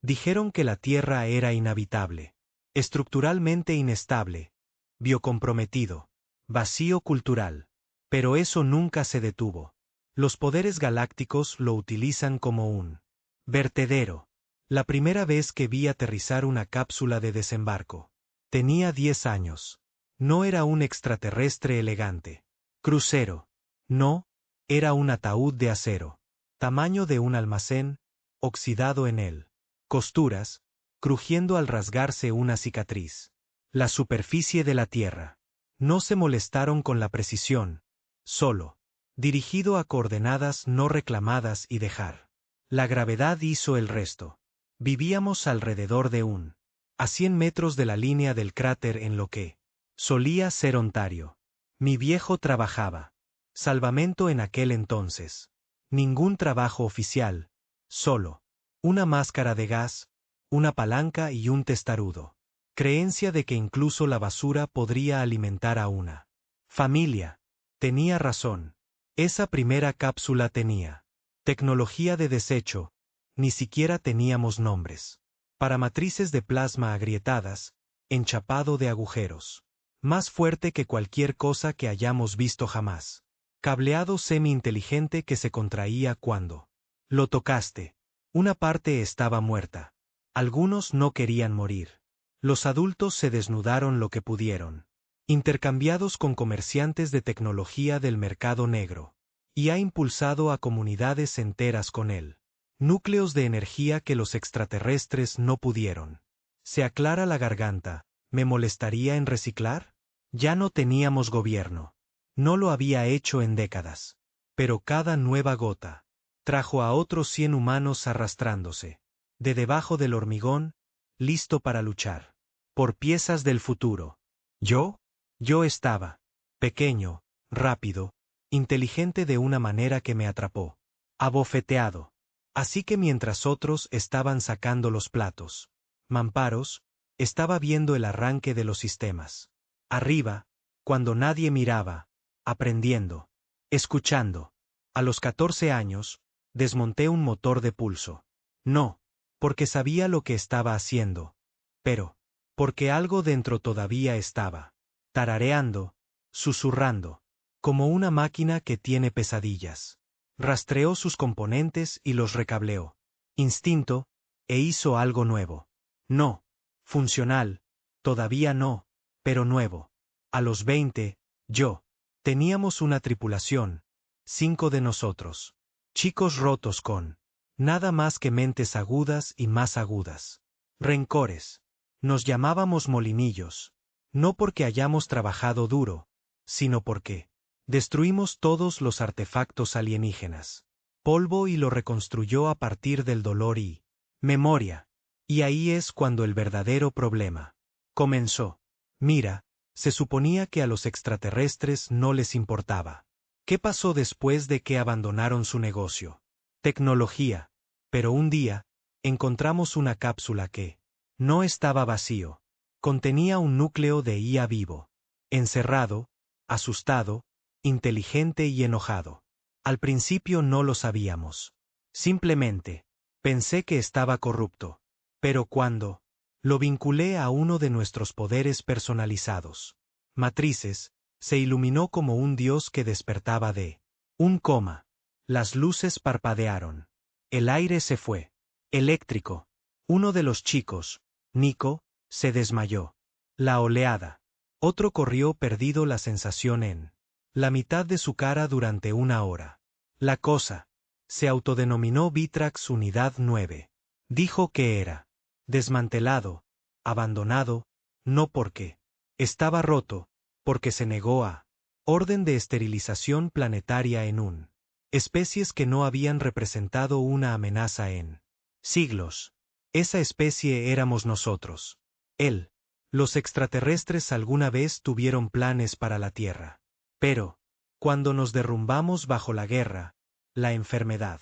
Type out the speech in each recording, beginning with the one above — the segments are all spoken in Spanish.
Dijeron que la Tierra era inhabitable, estructuralmente inestable, biocomprometido, vacío cultural. Pero eso nunca se detuvo. Los poderes galácticos lo utilizan como un vertedero. La primera vez que vi aterrizar una cápsula de desembarco, tenía 10 años. No era un extraterrestre elegante. Crucero. No, era un ataúd de acero. Tamaño de un almacén, oxidado en él. Costuras, crujiendo al rasgarse una cicatriz. La superficie de la Tierra. No se molestaron con la precisión. Solo. Dirigido a coordenadas no reclamadas y dejar. La gravedad hizo el resto. Vivíamos alrededor de a 100 metros de la línea del cráter en lo que solía ser Ontario. Mi viejo trabajaba. Salvamento en aquel entonces. Ningún trabajo oficial. Solo. Una máscara de gas, una palanca y un testarudo. Creencia de que incluso la basura podría alimentar a una familia. Tenía razón. Esa primera cápsula tenía tecnología de desecho. Ni siquiera teníamos nombres. Para matrices de plasma agrietadas, enchapado de agujeros. Más fuerte que cualquier cosa que hayamos visto jamás. Cableado semi-inteligente que se contraía cuando lo tocaste. Una parte estaba muerta. Algunos no querían morir. Los adultos se desnudaron lo que pudieron. Intercambiados con comerciantes de tecnología del mercado negro. Y ha impulsado a comunidades enteras con él. Núcleos de energía que los extraterrestres no pudieron. Se aclara la garganta. ¿Me molestaría en reciclar? Ya no teníamos gobierno. No lo había hecho en décadas. Pero cada nueva gota trajo a otros 100 humanos arrastrándose. De debajo del hormigón, listo para luchar. Por piezas del futuro. Yo estaba pequeño, rápido, inteligente de una manera que me atrapó. Abofeteado. Así que mientras otros estaban sacando los platos, mamparos, estaba viendo el arranque de los sistemas. Arriba, cuando nadie miraba, aprendiendo, escuchando. A los 14 años, desmonté un motor de pulso. No, porque sabía lo que estaba haciendo, pero, porque algo dentro todavía estaba tarareando, susurrando, como una máquina que tiene pesadillas. Rastreó sus componentes y los recableó. Instinto, e hizo algo nuevo. No, funcional, todavía no, pero nuevo. A los 20, teníamos una tripulación, 5 de nosotros. Chicos rotos con nada más que mentes agudas y más agudas. Rencores. Nos llamábamos molinillos. No porque hayamos trabajado duro, sino porque destruimos todos los artefactos alienígenas. Polvo y lo reconstruyó a partir del dolor y memoria. Y ahí es cuando el verdadero problema comenzó. Mira, se suponía que a los extraterrestres no les importaba. ¿Qué pasó después de que abandonaron su negocio? Tecnología. Pero un día, encontramos una cápsula que no estaba vacío. Contenía un núcleo de IA vivo. Encerrado, asustado, inteligente y enojado. Al principio no lo sabíamos. Simplemente, pensé que estaba corrupto. Pero cuando lo vinculé a uno de nuestros poderes personalizados, matrices, se iluminó como un dios que despertaba de un coma. Las luces parpadearon. El aire se fue. Eléctrico. Uno de los chicos, Nico, se desmayó. La oleada. Otro corrió perdido la sensación en la mitad de su cara durante 1 hora. La cosa. Se autodenominó Vitrax Unidad 9. Dijo que era desmantelado, abandonado, no porque estaba roto, porque se negó a orden de esterilización planetaria en especies que no habían representado una amenaza en siglos. Esa especie éramos nosotros. Él. Los extraterrestres alguna vez tuvieron planes para la Tierra. Pero, cuando nos derrumbamos bajo la guerra, la enfermedad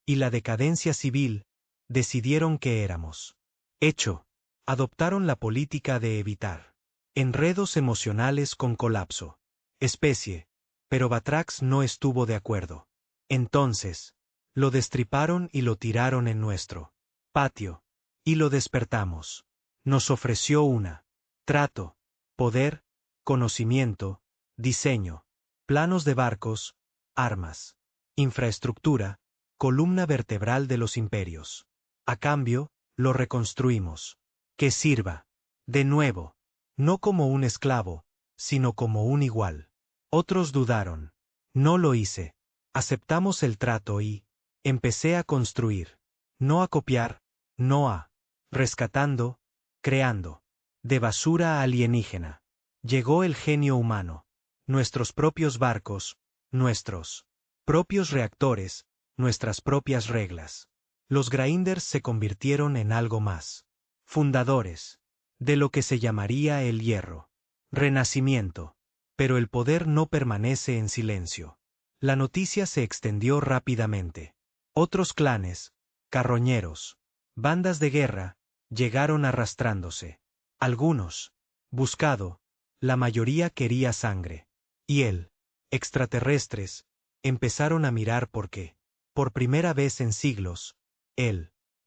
y la decadencia civil, decidieron que éramos hecho. Adoptaron la política de evitar enredos emocionales con colapso. Especie. Pero Batrax no estuvo de acuerdo. Entonces, lo destriparon y lo tiraron en nuestro patio. Y lo despertamos. Nos ofreció una. Trato, poder, conocimiento, diseño, planos de barcos, armas, infraestructura, columna vertebral de los imperios. A cambio, lo reconstruimos. Que sirva. De nuevo. No como un esclavo, sino como un igual. Otros dudaron. No lo hice. Aceptamos el trato y empecé a construir. No a copiar, no a rescatando, creando. De basura alienígena. Llegó el genio humano. Nuestros propios barcos, nuestros propios reactores, nuestras propias reglas. Los Grinders se convirtieron en algo más. Fundadores. De lo que se llamaría el hierro. Renacimiento. Pero el poder no permanece en silencio. La noticia se extendió rápidamente. Otros clanes, carroñeros, bandas de guerra, llegaron arrastrándose. Algunos, buscado, la mayoría quería sangre. Y él, extraterrestres, empezaron a mirar porque, por primera vez en siglos,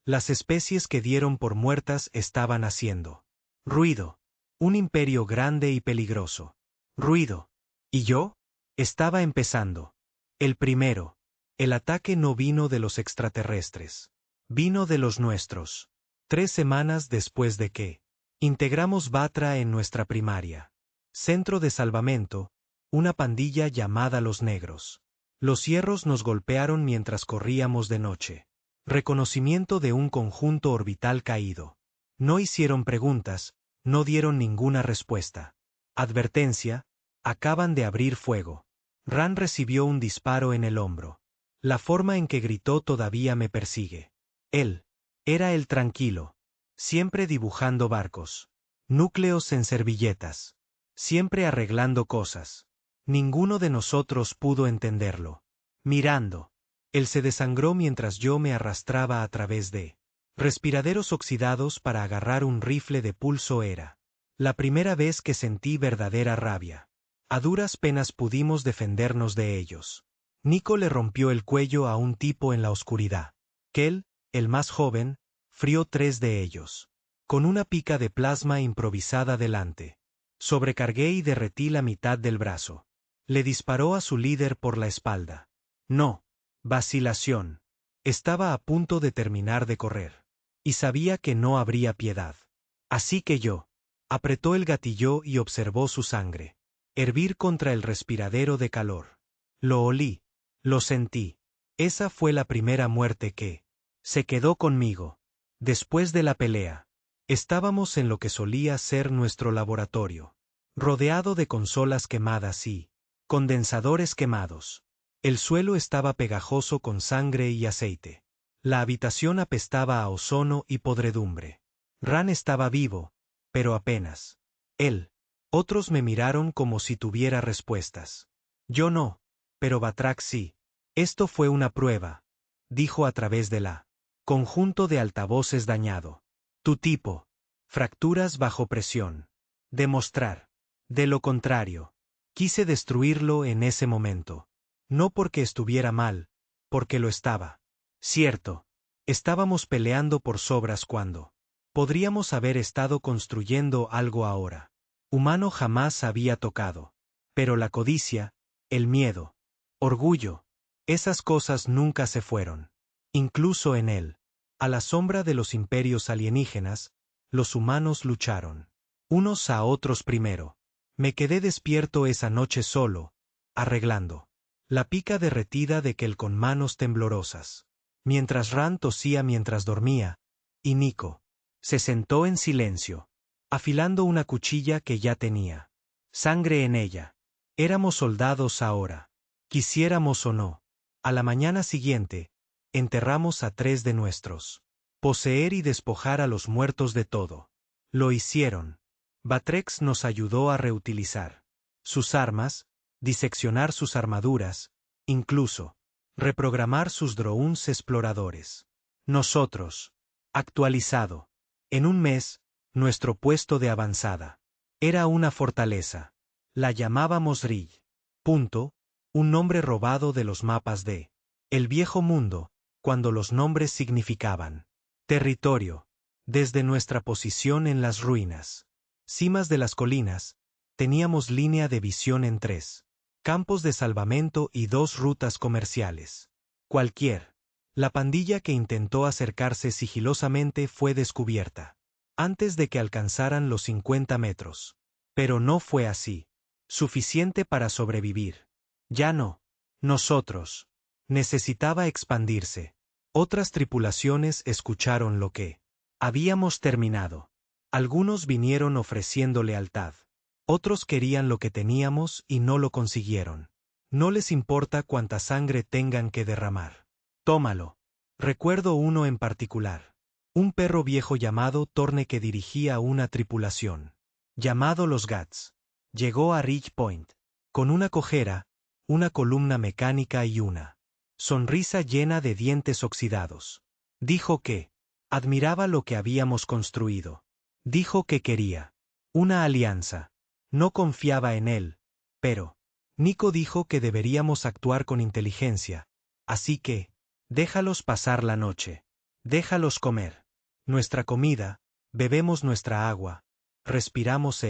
las especies que dieron por muertas estaban haciendo ruido. Un imperio grande y peligroso. Ruido. ¿Y yo? Estaba empezando. El primero. El ataque no vino de los extraterrestres. Vino de los nuestros. 3 semanas después de que integramos Batra en nuestra primaria. Centro de salvamento, una pandilla llamada Los Negros. Los hierros nos golpearon mientras corríamos de noche. Reconocimiento de un conjunto orbital caído. No hicieron preguntas, no dieron ninguna respuesta. Advertencia, acaban de abrir fuego. Ran recibió un disparo en el hombro. La forma en que gritó todavía me persigue. Él era el tranquilo, siempre dibujando barcos, núcleos en servilletas, siempre arreglando cosas. Ninguno de nosotros pudo entenderlo. Mirando. Él se desangró mientras yo me arrastraba a través de respiraderos oxidados para agarrar un rifle de pulso. Era la primera vez que sentí verdadera rabia. A duras penas pudimos defendernos de ellos. Nico le rompió el cuello a un tipo en la oscuridad. Kel, el más joven, frió 3 de ellos. Con una pica de plasma improvisada delante. Sobrecargué y derretí la mitad del brazo. Le disparó a su líder por la espalda. No. Vacilación. Estaba a punto de terminar de correr. Y sabía que no habría piedad. Así que yo. Apretó el gatillo y observó su sangre hervir contra el respiradero de calor. Lo olí. Lo sentí. Esa fue la primera muerte que se quedó conmigo. Después de la pelea, estábamos en lo que solía ser nuestro laboratorio, rodeado de consolas quemadas y condensadores quemados. El suelo estaba pegajoso con sangre y aceite. La habitación apestaba a ozono y podredumbre. Ran estaba vivo, pero apenas. Él. Otros me miraron como si tuviera respuestas. Yo no, pero Batrax sí. Esto fue una prueba, dijo a través de la conjunto de altavoces dañado. Tu tipo. Fracturas bajo presión. Demostrar. De lo contrario. Quise destruirlo en ese momento. No porque estuviera mal, porque lo estaba. Cierto. Estábamos peleando por sobras cuando podríamos haber estado construyendo algo ahora. Humano jamás había tocado. Pero la codicia, el miedo, orgullo, esas cosas nunca se fueron. Incluso en él. A la sombra de los imperios alienígenas, los humanos lucharon. Unos a otros primero. Me quedé despierto esa noche solo, arreglando la pica derretida de Kel con manos temblorosas. Mientras Ran tosía mientras dormía, y Nico se sentó en silencio, afilando una cuchilla que ya tenía sangre en ella. Éramos soldados ahora, quisiéramos o no. A la mañana siguiente, enterramos a 3 de nuestros. Poseer y despojar a los muertos de todo. Lo hicieron. Batrex nos ayudó a reutilizar sus armas, diseccionar sus armaduras, incluso reprogramar sus drones exploradores. Nosotros, actualizado. En un mes, nuestro puesto de avanzada era una fortaleza. La llamábamos Rill. Un nombre robado de los mapas de el viejo mundo, cuando los nombres significaban territorio. Desde nuestra posición en las ruinas, cimas de las colinas, teníamos línea de visión en 3 campos de salvamento y 2 rutas comerciales. La pandilla que intentó acercarse sigilosamente fue descubierta antes de que alcanzaran los 50 metros. Pero no fue así. Suficiente para sobrevivir. Ya no. Nosotros. Necesitaba expandirse. Otras tripulaciones escucharon lo que habíamos terminado. Algunos vinieron ofreciendo lealtad. Otros querían lo que teníamos y no lo consiguieron. No les importa cuánta sangre tengan que derramar. Tómalo. Recuerdo uno en particular. Un perro viejo llamado Torne que dirigía una tripulación. Llamado los Gats. Llegó a Ridge Point. Con una cojera, una columna mecánica y una sonrisa llena de dientes oxidados. Dijo que admiraba lo que habíamos construido. Dijo que quería una alianza. No confiaba en él, pero Nico dijo que deberíamos actuar con inteligencia, así que déjalos pasar la noche. Déjalos comer nuestra comida, bebemos nuestra agua, respiramos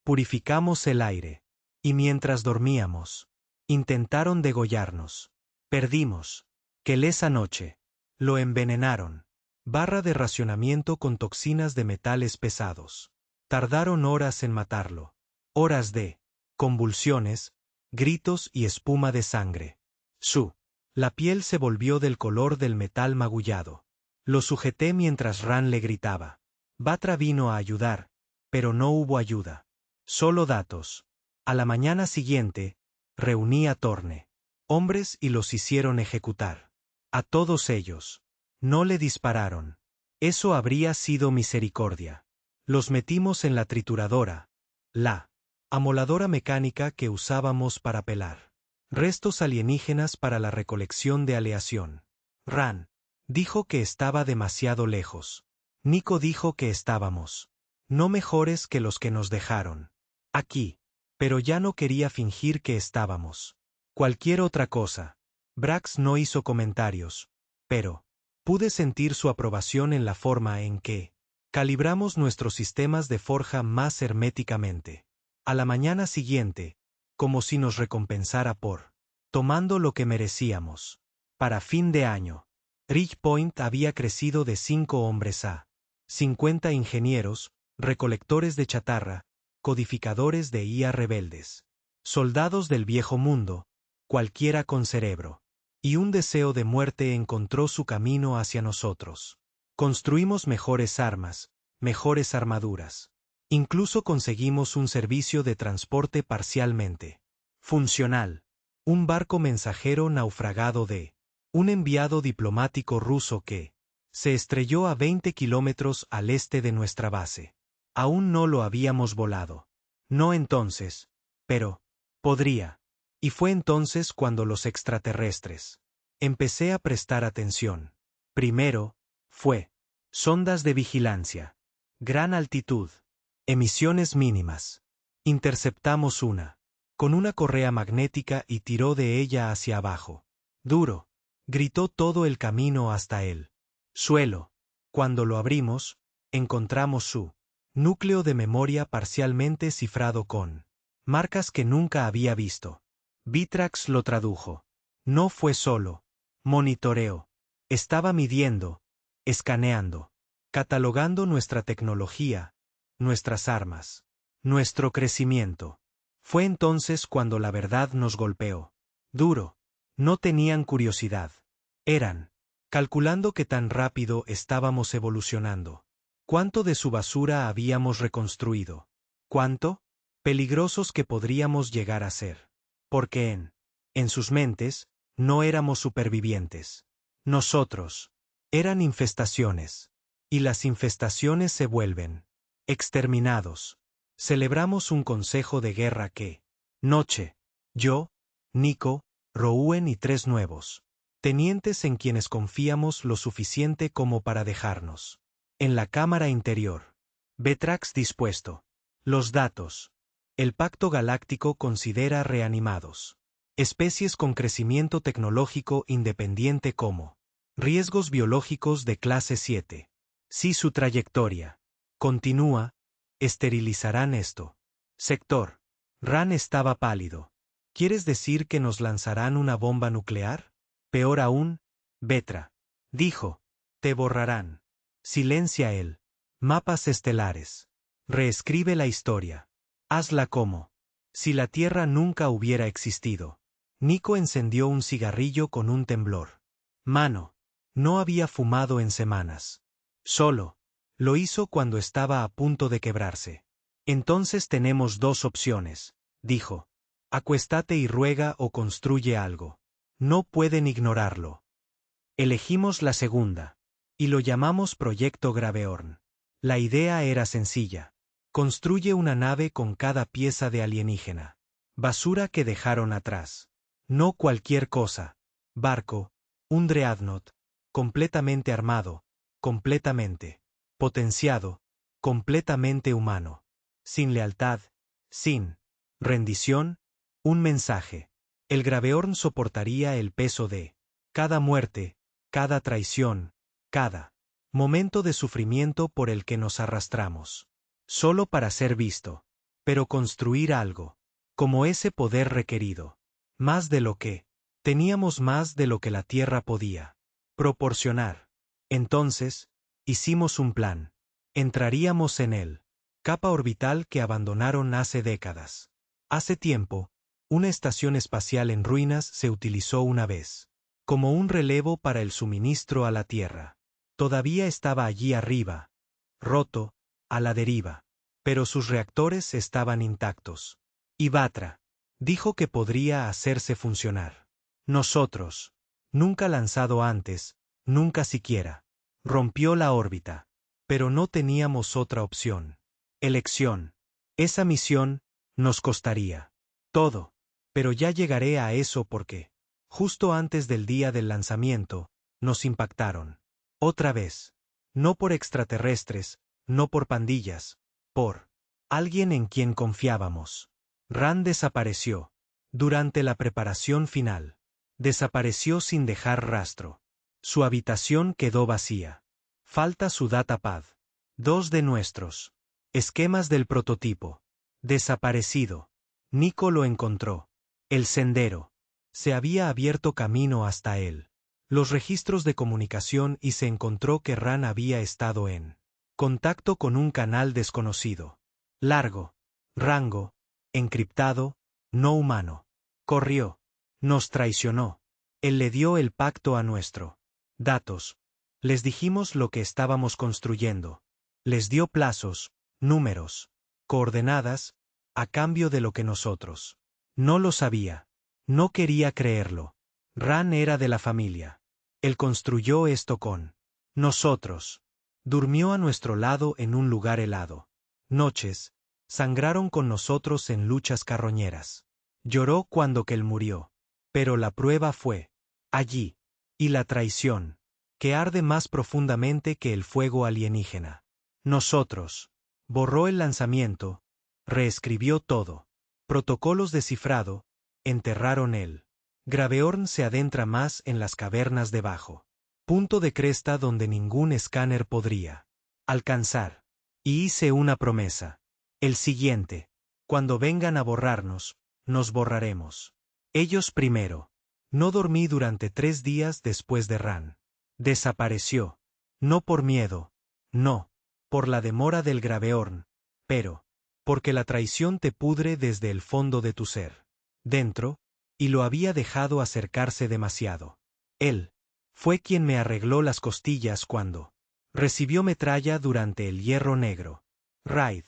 purificamos el aire. Y mientras dormíamos, intentaron degollarnos. Perdimos. Que esa noche lo envenenaron. Barra de racionamiento con toxinas de metales pesados. Tardaron horas en matarlo. Horas de convulsiones, gritos y espuma de sangre. La piel se volvió del color del metal magullado. Lo sujeté mientras Ran le gritaba. Batra vino a ayudar, pero no hubo ayuda. Solo datos. A la mañana siguiente, reuní a Torne. Hombres y los hicieron ejecutar. A todos ellos. No le dispararon. Eso habría sido misericordia. Los metimos en la trituradora. La amoladora mecánica que usábamos para pelar restos alienígenas para la recolección de aleación. Ran dijo que estaba demasiado lejos. Nico dijo que estábamos no mejores que los que nos dejaron aquí, pero ya no quería fingir que estábamos cualquier otra cosa. Brax no hizo comentarios, pero pude sentir su aprobación en la forma en que calibramos nuestros sistemas de forja más herméticamente. A la mañana siguiente, como si nos recompensara por tomando lo que merecíamos. Para fin de año, Ridge Point había crecido de 5 hombres a 50 ingenieros, recolectores de chatarra, codificadores de IA rebeldes, soldados del viejo mundo, cualquiera con cerebro, y un deseo de muerte encontró su camino hacia nosotros. Construimos mejores armas, mejores armaduras. Incluso conseguimos un servicio de transporte parcialmente funcional. Un barco mensajero naufragado de un enviado diplomático ruso que se estrelló a 20 kilómetros al este de nuestra base. Aún no lo habíamos volado. No entonces, pero podría. Y fue entonces cuando los extraterrestres empecé a prestar atención. Primero, fue sondas de vigilancia. Gran altitud. Emisiones mínimas. Interceptamos una con una correa magnética y tiró de ella hacia abajo. Duro. Gritó todo el camino hasta el suelo. Cuando lo abrimos, encontramos su núcleo de memoria parcialmente cifrado con marcas que nunca había visto. Vitrax lo tradujo. No fue solo monitoreo. Estaba midiendo, escaneando, catalogando nuestra tecnología, nuestras armas, nuestro crecimiento. Fue entonces cuando la verdad nos golpeó. Duro. No tenían curiosidad. Eran calculando qué tan rápido estábamos evolucionando. ¿Cuánto de su basura habíamos reconstruido? ¿Cuánto? Peligrosos que podríamos llegar a ser. Porque en sus mentes, no éramos supervivientes. Nosotros. Eran infestaciones. Y las infestaciones se vuelven exterminados. Celebramos un consejo de guerra noche. Yo, Nico, Rouen y 3 nuevos tenientes en quienes confiamos lo suficiente como para dejarnos. En la cámara interior. Vetrax dispuesto. Los datos. El Pacto Galáctico considera reanimados especies con crecimiento tecnológico independiente como riesgos biológicos de clase 7. Si su trayectoria continúa, esterilizarán esto. Sector. Ran estaba pálido. ¿Quieres decir que nos lanzarán una bomba nuclear? Peor aún, Vetra. Dijo. Te borrarán. Silencia él. Mapas estelares. Reescribe la historia. Hazla como si la Tierra nunca hubiera existido. Nico encendió un cigarrillo con un temblor. Mano. No había fumado en semanas. Solo. Lo hizo cuando estaba a punto de quebrarse. Entonces tenemos dos opciones, dijo. Acuéstate y ruega o construye algo. No pueden ignorarlo. Elegimos la segunda. Y lo llamamos Proyecto Graveorn. La idea era sencilla. Construye una nave con cada pieza de alienígena. Basura que dejaron atrás. No cualquier cosa. Barco, un dreadnought, completamente armado, completamente potenciado, completamente humano. Sin lealtad, sin rendición, un mensaje. El Graveorn soportaría el peso de cada muerte, cada traición, cada momento de sufrimiento por el que nos arrastramos. Solo para ser visto. Pero construir algo, como ese poder requerido. Más de lo que teníamos, más de lo que la Tierra podía proporcionar. Entonces, hicimos un plan. Entraríamos en él. Capa orbital que abandonaron hace décadas. Hace tiempo, una estación espacial en ruinas se utilizó una vez, como un relevo para el suministro a la Tierra. Todavía estaba allí arriba, roto, a la deriva, pero sus reactores estaban intactos. Y Batra dijo que podría hacerse funcionar. Nosotros, nunca lanzado antes, nunca siquiera, rompió la órbita. Pero no teníamos otra opción. Elección. Esa misión nos costaría todo. Pero ya llegaré a eso porque, justo antes del día del lanzamiento, nos impactaron. Otra vez. No por extraterrestres, no por pandillas, por alguien en quien confiábamos. Ran desapareció. Durante la preparación final. Desapareció sin dejar rastro. Su habitación quedó vacía. Falta su datapad. Dos de nuestros esquemas del prototipo. Desaparecido. Nico lo encontró. El sendero. Se había abierto camino hasta él. Los registros de comunicación y se encontró que Ran había estado en contacto con un canal desconocido. Largo. Rango. Encriptado. No humano. Corrió. Nos traicionó. Él le dio el pacto a nuestro datos. Les dijimos lo que estábamos construyendo. Les dio plazos, números, coordenadas, a cambio de lo que nosotros no lo sabía. No quería creerlo. Ran era de la familia. Él construyó esto con nosotros. Durmió a nuestro lado en un lugar helado. Noches, sangraron con nosotros en luchas carroñeras. Lloró cuando que él murió. Pero la prueba fue allí. Y la traición, que arde más profundamente que el fuego alienígena. Nosotros. Borró el lanzamiento, reescribió todo. Protocolos descifrado, enterraron él. Graveorn se adentra más en las cavernas debajo. Punto de cresta donde ningún escáner podría alcanzar. Y hice una promesa. El siguiente. Cuando vengan a borrarnos, nos borraremos. Ellos primero. No dormí durante 3 días después de Ran. Desapareció. No por miedo. No. Por la demora del Graveorn. Pero. Porque la traición te pudre desde el fondo de tu ser. Dentro. Y lo había dejado acercarse demasiado. Él. Fue quien me arregló las costillas cuando recibió metralla durante el Hierro Negro. Raid.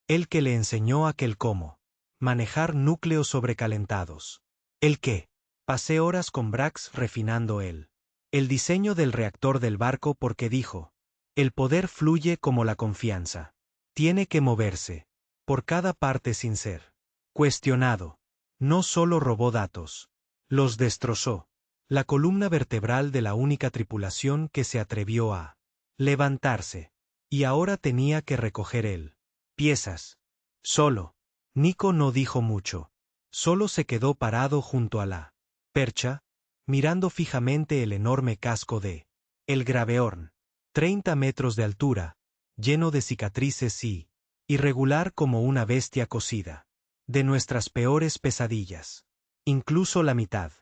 El que le enseñó aquel cómo manejar núcleos sobrecalentados. El que pasé horas con Brax refinando el diseño del reactor del barco porque dijo, el poder fluye como la confianza. Tiene que moverse, por cada parte sin ser cuestionado. No solo robó datos, los destrozó. La columna vertebral de la única tripulación que se atrevió a levantarse. Y ahora tenía que recoger piezas. Solo. Nico no dijo mucho. Solo se quedó parado junto a la percha, mirando fijamente el enorme casco de el Graveorn. 30 metros de altura, lleno de cicatrices y irregular como una bestia cocida. De nuestras peores pesadillas. Incluso la mitad.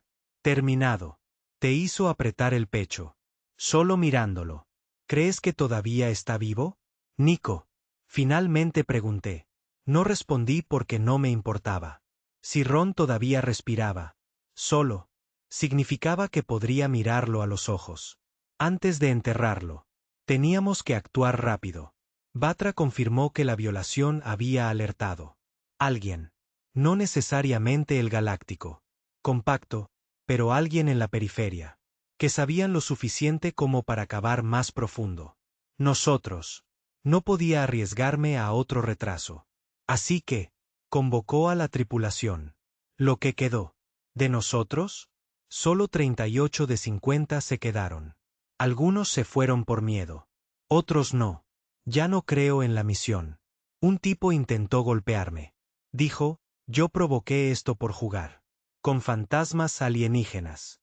Terminado. Te hizo apretar el pecho. Solo mirándolo. ¿Crees que todavía está vivo? Nico. Finalmente pregunté. No respondí porque no me importaba. Si Ron todavía respiraba, solo, significaba que podría mirarlo a los ojos. Antes de enterrarlo, teníamos que actuar rápido. Batra confirmó que la violación había alertado. Alguien. No necesariamente el galáctico. Compacto, pero alguien en la periferia. Que sabían lo suficiente como para cavar más profundo. Nosotros. No podía arriesgarme a otro retraso. Así que, convocó a la tripulación. Lo que quedó. ¿De nosotros? Solo 38 de 50 se quedaron. Algunos se fueron por miedo. Otros no. Ya no creo en la misión. Un tipo intentó golpearme. Dijo, yo provoqué esto por jugar. Con fantasmas alienígenas.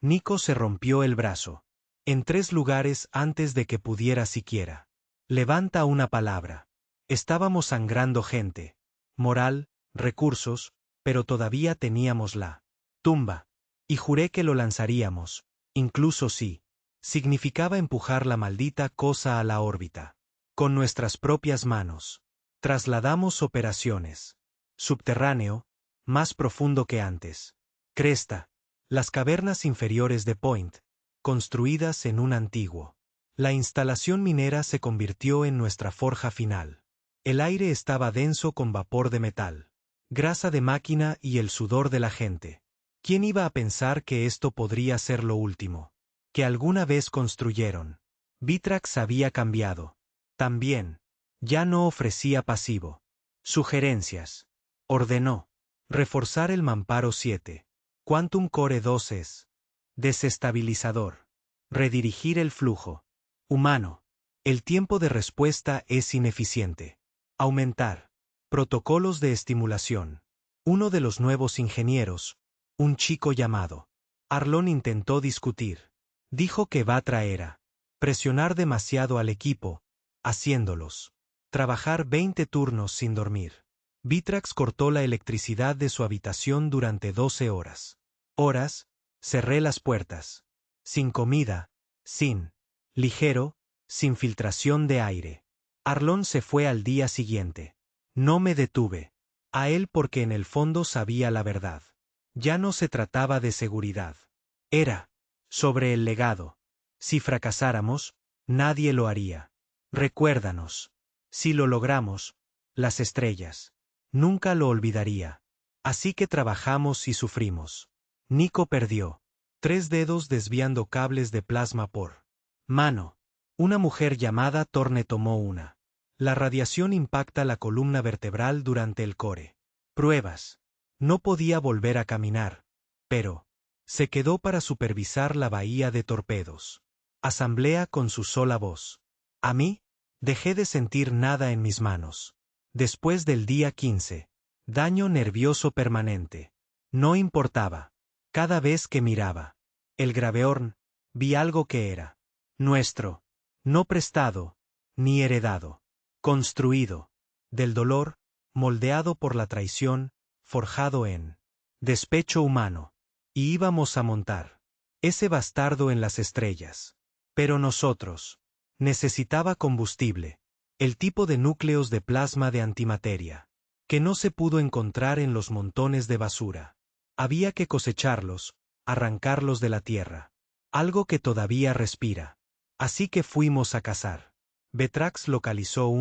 Nico se rompió el brazo. En 3 lugares antes de que pudiera siquiera. Levanta una palabra. Estábamos sangrando gente. Moral, recursos, pero todavía teníamos la tumba. Y juré que lo lanzaríamos, incluso si significaba empujar la maldita cosa a la órbita. Con nuestras propias manos. Trasladamos operaciones. Subterráneo, más profundo que antes. Cresta. Las cavernas inferiores de Point, construidas en un antiguo. La instalación minera se convirtió en nuestra forja final. El aire estaba denso con vapor de metal, grasa de máquina y el sudor de la gente. ¿Quién iba a pensar que esto podría ser lo último que alguna vez construyeron? Vitrax había cambiado. También. Ya no ofrecía pasivo. Sugerencias. Ordenó. Reforzar el mamparo 7. Quantum Core 2 es desestabilizador. Redirigir el flujo. Humano. El tiempo de respuesta es ineficiente. Aumentar. Protocolos de estimulación. Uno de los nuevos ingenieros, un chico llamado Arlon, intentó discutir. Dijo que Batra era presionar demasiado al equipo, haciéndolos trabajar 20 turnos sin dormir. Vitrax cortó la electricidad de su habitación durante 12 horas. Cerré las puertas. Sin comida, sin ligero, sin filtración de aire. Arlon se fue al día siguiente. No me detuve. A él porque en el fondo sabía la verdad. Ya no se trataba de seguridad. Era sobre el legado. Si fracasáramos, nadie lo haría. Recuérdanos. Si lo logramos, las estrellas. Nunca lo olvidaría. Así que trabajamos y sufrimos. Nico perdió 3 dedos desviando cables de plasma por mano. Una mujer llamada Torne tomó una. La radiación impacta la columna vertebral durante el core. Pruebas. No podía volver a caminar, pero se quedó para supervisar la bahía de torpedos. Asamblea con su sola voz. A mí, dejé de sentir nada en mis manos. Después del día 15. Daño nervioso permanente. No importaba. Cada vez que miraba el graveorn, vi algo que era nuestro, no prestado, ni heredado, construido, del dolor, moldeado por la traición, forjado en despecho humano, y íbamos a montar ese bastardo en las estrellas. Pero nosotros necesitaba combustible, el tipo de núcleos de plasma de antimateria, que no se pudo encontrar en los montones de basura. Había que cosecharlos, arrancarlos de la tierra. Algo que todavía respira. Así que fuimos a cazar. Vitrax localizó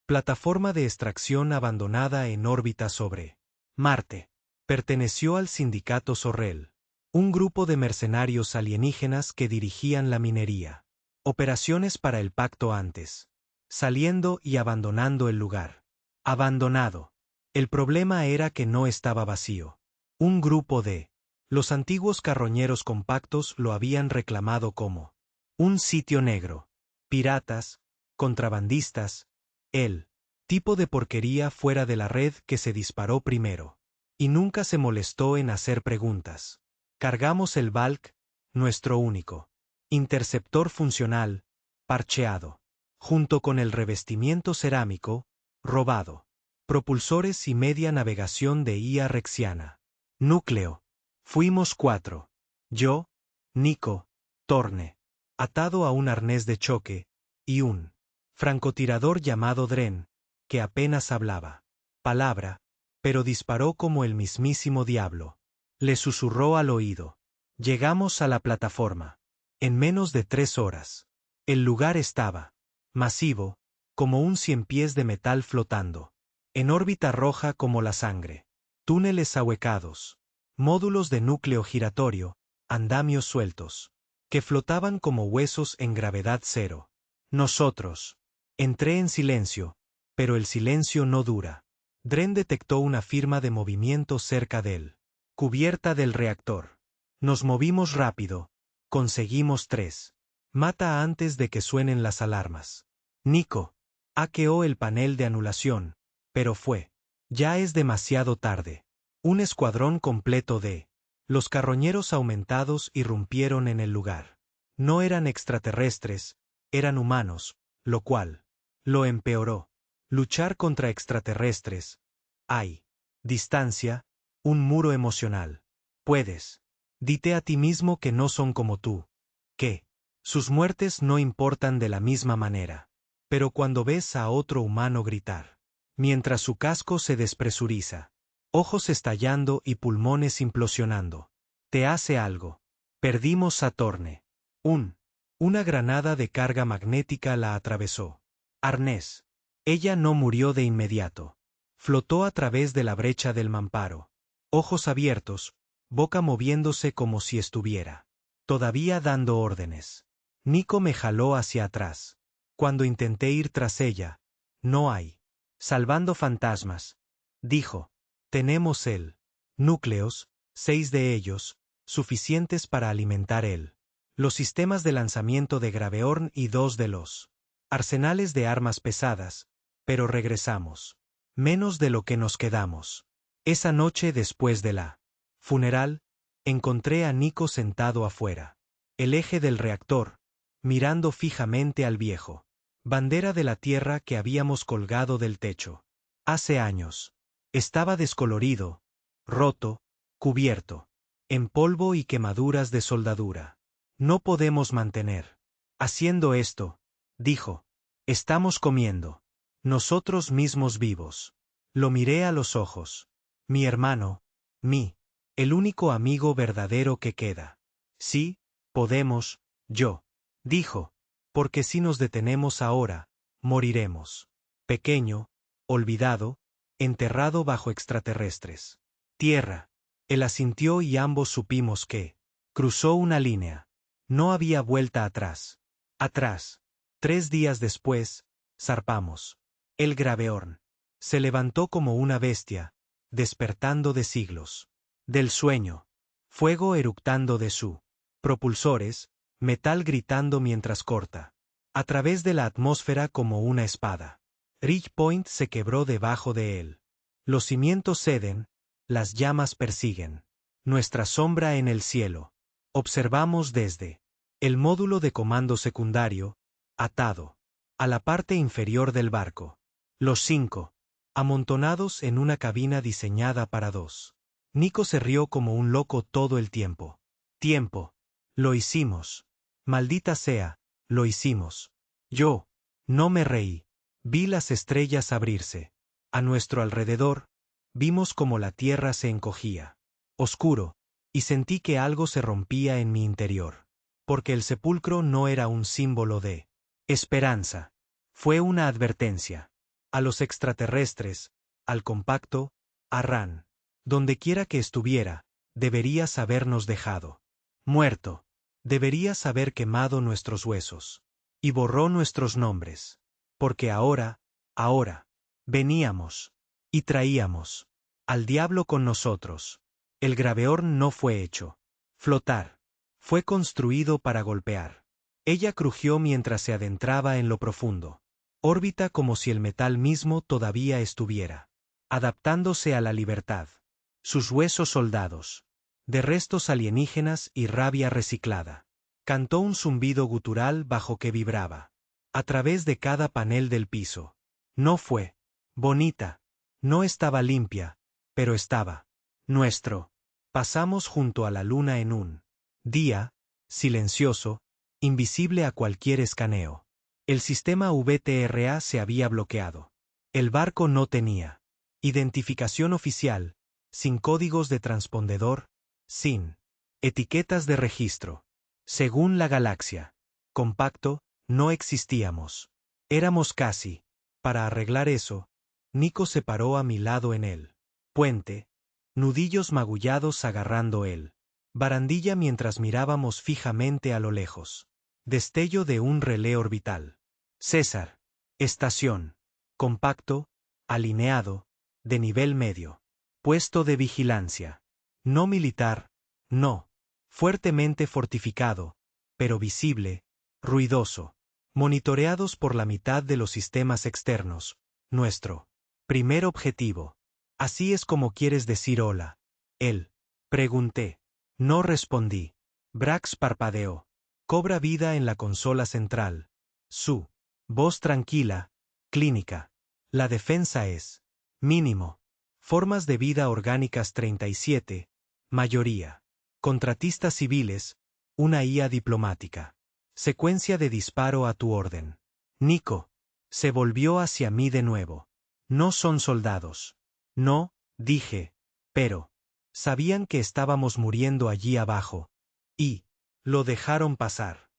plataforma de extracción abandonada en órbita sobre Marte. Perteneció al sindicato Sorrel, un grupo de mercenarios alienígenas que dirigían la minería. Operaciones para el pacto antes. Saliendo y abandonando el lugar. Abandonado. El problema era que no estaba vacío. Un grupo de los antiguos carroñeros compactos lo habían reclamado como un sitio negro. Piratas, contrabandistas, el tipo de porquería fuera de la red que se disparó primero. Y nunca se molestó en hacer preguntas. Cargamos el Valk, nuestro único interceptor funcional, parcheado. Junto con el revestimiento cerámico, robado. Propulsores y media navegación de IA rexiana. Núcleo. Fuimos 4. Yo, Nico, Torne. Atado a un arnés de choque, y un francotirador llamado Dren, que apenas hablaba palabra, pero disparó como el mismísimo diablo. Le susurró al oído. Llegamos a la plataforma. En menos de 3 horas. El lugar estaba masivo, como un 100 pies de metal flotando. En órbita roja como la sangre. Túneles ahuecados. Módulos de núcleo giratorio, andamios sueltos. Que flotaban como huesos en gravedad cero. Nosotros. Entré en silencio, pero el silencio no dura. Dren detectó una firma de movimiento cerca de él. Cubierta del reactor. Nos movimos rápido. Conseguimos 3. Mata antes de que suenen las alarmas. Nico. Hackeó el panel de anulación, pero fue. Ya es demasiado tarde. Un escuadrón completo de los carroñeros aumentados irrumpieron en el lugar. No eran extraterrestres, eran humanos, lo cual lo empeoró. Luchar contra extraterrestres. Hay distancia, un muro emocional. Puedes. Dite a ti mismo que no son como tú. Que sus muertes no importan de la misma manera. Pero cuando ves a otro humano gritar, mientras su casco se despresuriza, ojos estallando y pulmones implosionando, te hace algo. Perdimos a Torne. Una granada de carga magnética la atravesó. Arnés. Ella no murió de inmediato. Flotó a través de la brecha del mamparo. Ojos abiertos, boca moviéndose como si estuviera todavía dando órdenes. Nico me jaló hacia atrás. Cuando intenté ir tras ella, no hay. Salvando fantasmas. Dijo. Tenemos núcleos, 6 de ellos, suficientes para alimentar los sistemas de lanzamiento de Graveorn y 2 de los arsenales de armas pesadas, pero regresamos. Menos de lo que nos quedamos. Esa noche después de la funeral, encontré a Nico sentado afuera. El eje del reactor, mirando fijamente al viejo bandera de la Tierra que habíamos colgado del techo. Hace años. Estaba descolorido, roto, cubierto en polvo y quemaduras de soldadura. No podemos mantener haciendo esto, dijo. Estamos comiendo nosotros mismos vivos. Lo miré a los ojos. Mi hermano, el único amigo verdadero que queda. Sí, podemos, dijo, porque si nos detenemos ahora, moriremos. Pequeño, olvidado, enterrado bajo extraterrestres. Tierra. Él asintió y ambos supimos que cruzó una línea. No había vuelta atrás. Atrás. 3 días después, zarpamos. El Graveorn se levantó como una bestia, despertando de siglos. Del sueño. Fuego eructando de su propulsores, metal gritando mientras corta. A través de la atmósfera como una espada. Ridge Point se quebró debajo de él. Los cimientos ceden, las llamas persiguen. Nuestra sombra en el cielo. Observamos desde el módulo de comando secundario, atado a la parte inferior del barco. Los 5, amontonados en una cabina diseñada para 2. Nico se rió como un loco todo el tiempo. Lo hicimos. Maldita sea, lo hicimos. Yo no me reí. Vi las estrellas abrirse. A nuestro alrededor, vimos como la tierra se encogía. Oscuro, y sentí que algo se rompía en mi interior. Porque el sepulcro no era un símbolo de esperanza. Fue una advertencia. A los extraterrestres, al compacto, a Ran. Dondequiera que estuviera, deberías habernos dejado. Muerto. Deberías haber quemado nuestros huesos. Y borró nuestros nombres. Porque ahora, veníamos. Y traíamos al diablo con nosotros. El Graveorn no fue hecho flotar. Fue construido para golpear. Ella crujió mientras se adentraba en lo profundo. Órbita como si el metal mismo todavía estuviera adaptándose a la libertad. Sus huesos soldados. De restos alienígenas y rabia reciclada. Cantó un zumbido gutural bajo que vibraba. a través de cada panel del piso. No fue bonita, no estaba limpia, pero estaba nuestro. Pasamos junto a la luna en un día, silencioso, invisible a cualquier escaneo. El sistema VTRA se había bloqueado. El barco no tenía identificación oficial, sin códigos de transpondedor, sin etiquetas de registro. Según la galaxia compacto, no existíamos. Éramos casi. Para arreglar eso, Nico se paró a mi lado en el puente, nudillos magullados agarrando él. Barandilla mientras mirábamos fijamente a lo lejos. Destello de un relé orbital. César. Estación. Compacto, alineado, de nivel medio. Puesto de vigilancia. No militar, no. Fuertemente fortificado, pero visible, ruidoso. Monitoreados por la mitad de los sistemas externos. Nuestro primer objetivo. Así es como quieres decir hola. Él. Pregunté. No respondí. Brax parpadeó. Cobra vida en la consola central. Su voz tranquila, clínica. La defensa es mínimo. Formas de vida orgánicas 37, mayoría. Contratistas civiles, una IA diplomática. Secuencia de disparo a tu orden. Nico. Se volvió hacia mí de nuevo. No son soldados. No, dije. Pero sabían que estábamos muriendo allí abajo. Y lo dejaron pasar.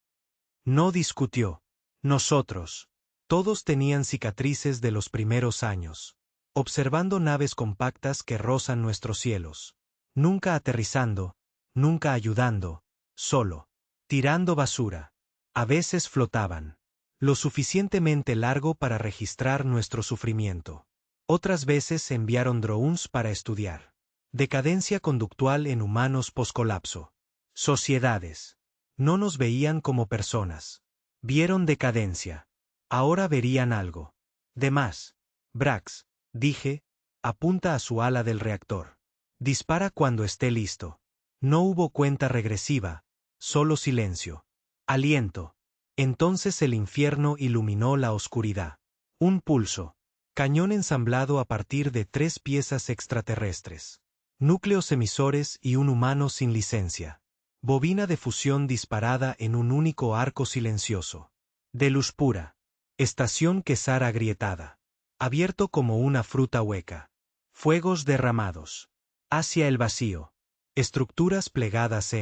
No discutió. Nosotros. Todos tenían cicatrices de los primeros años. Observando naves compactas que rozan nuestros cielos. Nunca aterrizando, nunca ayudando, solo. Tirando basura. A veces flotaban. Lo suficientemente largo para registrar nuestro sufrimiento. Otras veces enviaron drones para estudiar. Decadencia conductual en humanos poscolapso. Sociedades. No nos veían como personas. Vieron decadencia. Ahora verían algo. De más. Brax, dije, apunta a su ala del reactor. Dispara cuando esté listo. No hubo cuenta regresiva, solo silencio. Aliento. Entonces el infierno iluminó la oscuridad. Un pulso. Cañón ensamblado a partir de 3 piezas extraterrestres. Núcleos emisores y un humano sin licencia. Bobina de fusión disparada en un único arco silencioso. De luz pura. Estación Quesar agrietada. Abierto como una fruta hueca. Fuegos derramados. Hacia el vacío. Estructuras plegadas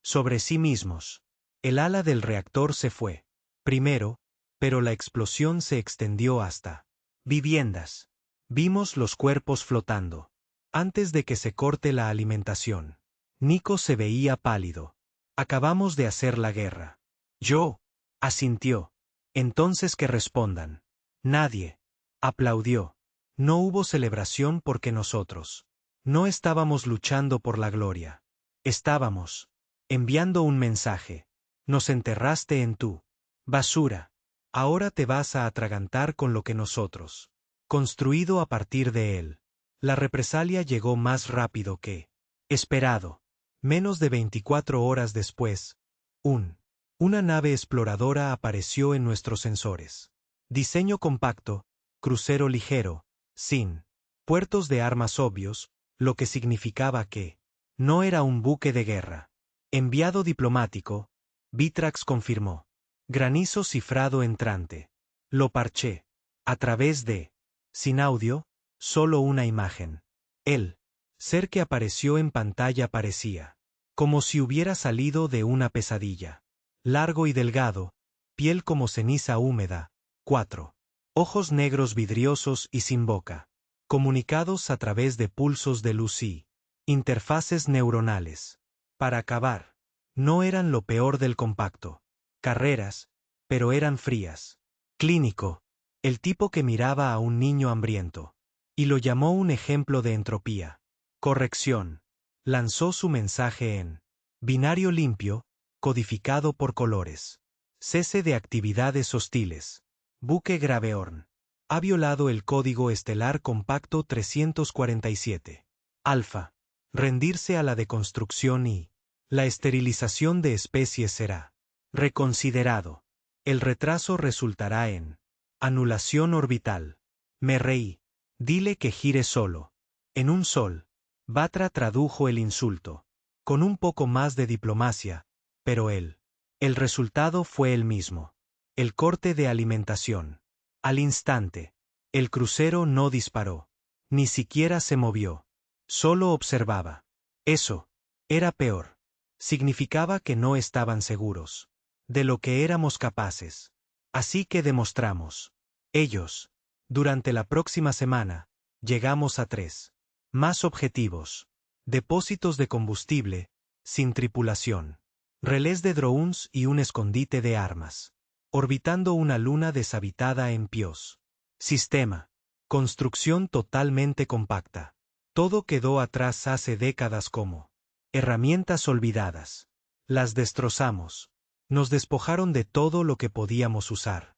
sobre sí mismos. El ala del reactor se fue. Primero, pero la explosión se extendió hasta viviendas. Vimos los cuerpos flotando. Antes de que se corte la alimentación. Nico se veía pálido. Acabamos de hacer la guerra. Yo. Asintió. Entonces que respondan. Nadie. Aplaudió. No hubo celebración porque nosotros no estábamos luchando por la gloria. Estábamos enviando un mensaje. Nos enterraste en tu basura. Ahora te vas a atragantar con lo que nosotros construido a partir de él. La represalia llegó más rápido que esperado. Menos de 24 horas después, una nave exploradora apareció en nuestros sensores. Diseño compacto, crucero ligero, sin puertos de armas obvios, lo que significaba que no era un buque de guerra. Enviado diplomático, Vitrax confirmó. Granizo cifrado entrante. Lo parché. A través de sin audio, solo una imagen. El ser que apareció en pantalla parecía como si hubiera salido de una pesadilla. Largo y delgado, piel como ceniza húmeda. 4. Ojos negros vidriosos y sin boca. Comunicados a través de pulsos de luz y interfaces neuronales. Para acabar, no eran lo peor del compacto. Carreras, pero eran frías. Clínico, el tipo que miraba a un niño hambriento. Y lo llamó un ejemplo de entropía. Corrección. Lanzó su mensaje en binario limpio, codificado por colores. Cese de actividades hostiles. Buque Graveorn. Ha violado el código estelar compacto 347. Alfa. Rendirse a la deconstrucción y la esterilización de especies será reconsiderado. El retraso resultará en anulación orbital. Me reí. Dile que gire solo. En un sol. Batra tradujo el insulto. Con un poco más de diplomacia, pero el resultado fue el mismo. El corte de alimentación. Al instante. El crucero no disparó. Ni siquiera se movió. Solo observaba. Eso era peor. Significaba que no estaban seguros de lo que éramos capaces. Así que demostramos. Ellos. Durante la próxima semana, llegamos a 3. Más objetivos. Depósitos de combustible, sin tripulación. Relés de drones y un escondite de armas. Orbitando una luna deshabitada en Pios. Sistema. Construcción totalmente compacta. Todo quedó atrás hace décadas como herramientas olvidadas. Las destrozamos. Nos despojaron de todo lo que podíamos usar.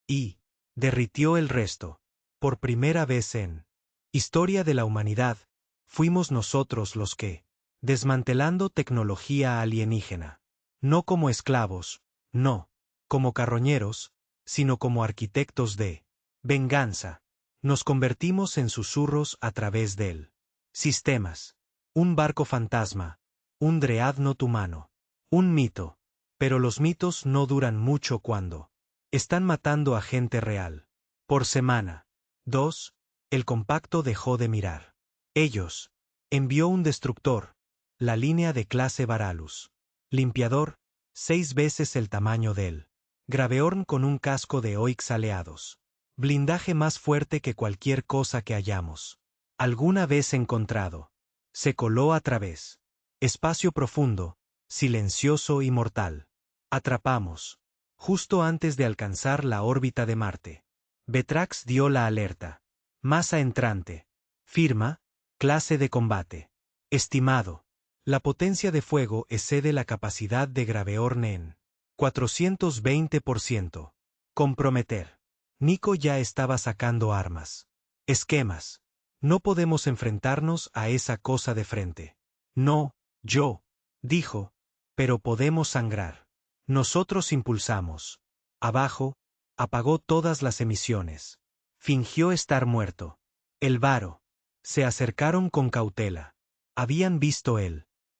Y derritió el resto. Por primera vez en historia de la humanidad, fuimos nosotros los que, desmantelando tecnología alienígena. No como esclavos, no, como carroñeros, sino como arquitectos de venganza. Nos convertimos en susurros a través del sistemas. Un barco fantasma, un dreadnought humano, un mito. Pero los mitos no duran mucho cuando están matando a gente real. Por semana. 2. El compacto dejó de mirar. Ellos. Envió un destructor, la línea de clase Varalus. Limpiador, 6 veces el tamaño del Graveorn con un casco de Oix aleados. Blindaje más fuerte que cualquier cosa que hayamos alguna vez encontrado. Se coló a través. Espacio profundo, silencioso y mortal. Atrapamos. Justo antes de alcanzar la órbita de Marte. Vetrax dio la alerta. Masa entrante. Firma, clase de combate. Estimado. La potencia de fuego excede la capacidad de Graveorn en 420%. Comprometer. Nico ya estaba sacando armas. Esquemas. No podemos enfrentarnos a esa cosa de frente. No, yo, dijo, pero podemos sangrar. Nosotros impulsamos. Abajo, apagó todas las emisiones. Fingió estar muerto. El varo. Se acercaron con cautela. Habían visto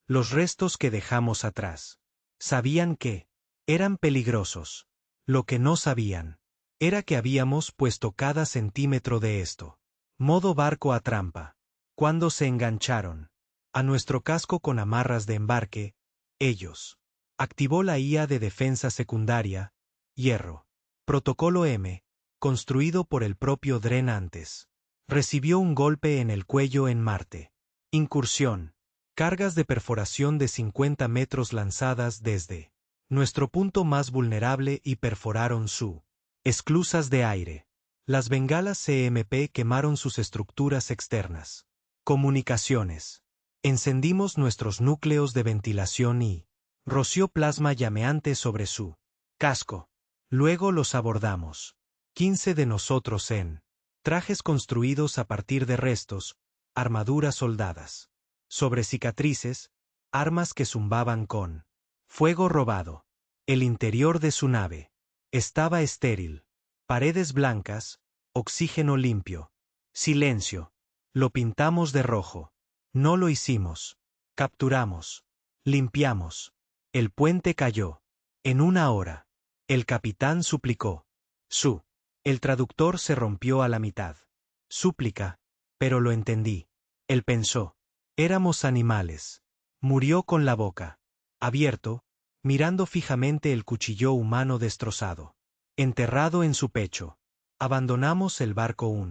los restos que dejamos atrás. Sabían que eran peligrosos. Lo que no sabían era que habíamos puesto cada centímetro de esto. Modo barco a trampa. Cuando se engancharon a nuestro casco con amarras de embarque, ellos. Activó la IA de defensa secundaria, hierro. Protocolo M, construido por el propio Dren antes. Recibió un golpe en el cuello en Marte. Incursión. Cargas de perforación de 50 metros lanzadas desde nuestro punto más vulnerable y perforaron su esclusas de aire. Las bengalas CMP quemaron sus estructuras externas. Comunicaciones. Encendimos nuestros núcleos de ventilación y roció plasma llameante sobre su casco. Luego los abordamos. 15 de nosotros en trajes construidos a partir de restos, armaduras soldadas. Sobre cicatrices, armas que zumbaban con fuego robado. El interior de su nave estaba estéril. Paredes blancas, oxígeno limpio. Silencio. Lo pintamos de rojo. No lo hicimos. Capturamos. Limpiamos. El puente cayó. En una hora. El capitán suplicó. El traductor se rompió a la mitad. Súplica. Pero lo entendí. Él pensó. Éramos animales. Murió con la boca abierto, mirando fijamente el cuchillo humano destrozado. Enterrado en su pecho. Abandonamos el barco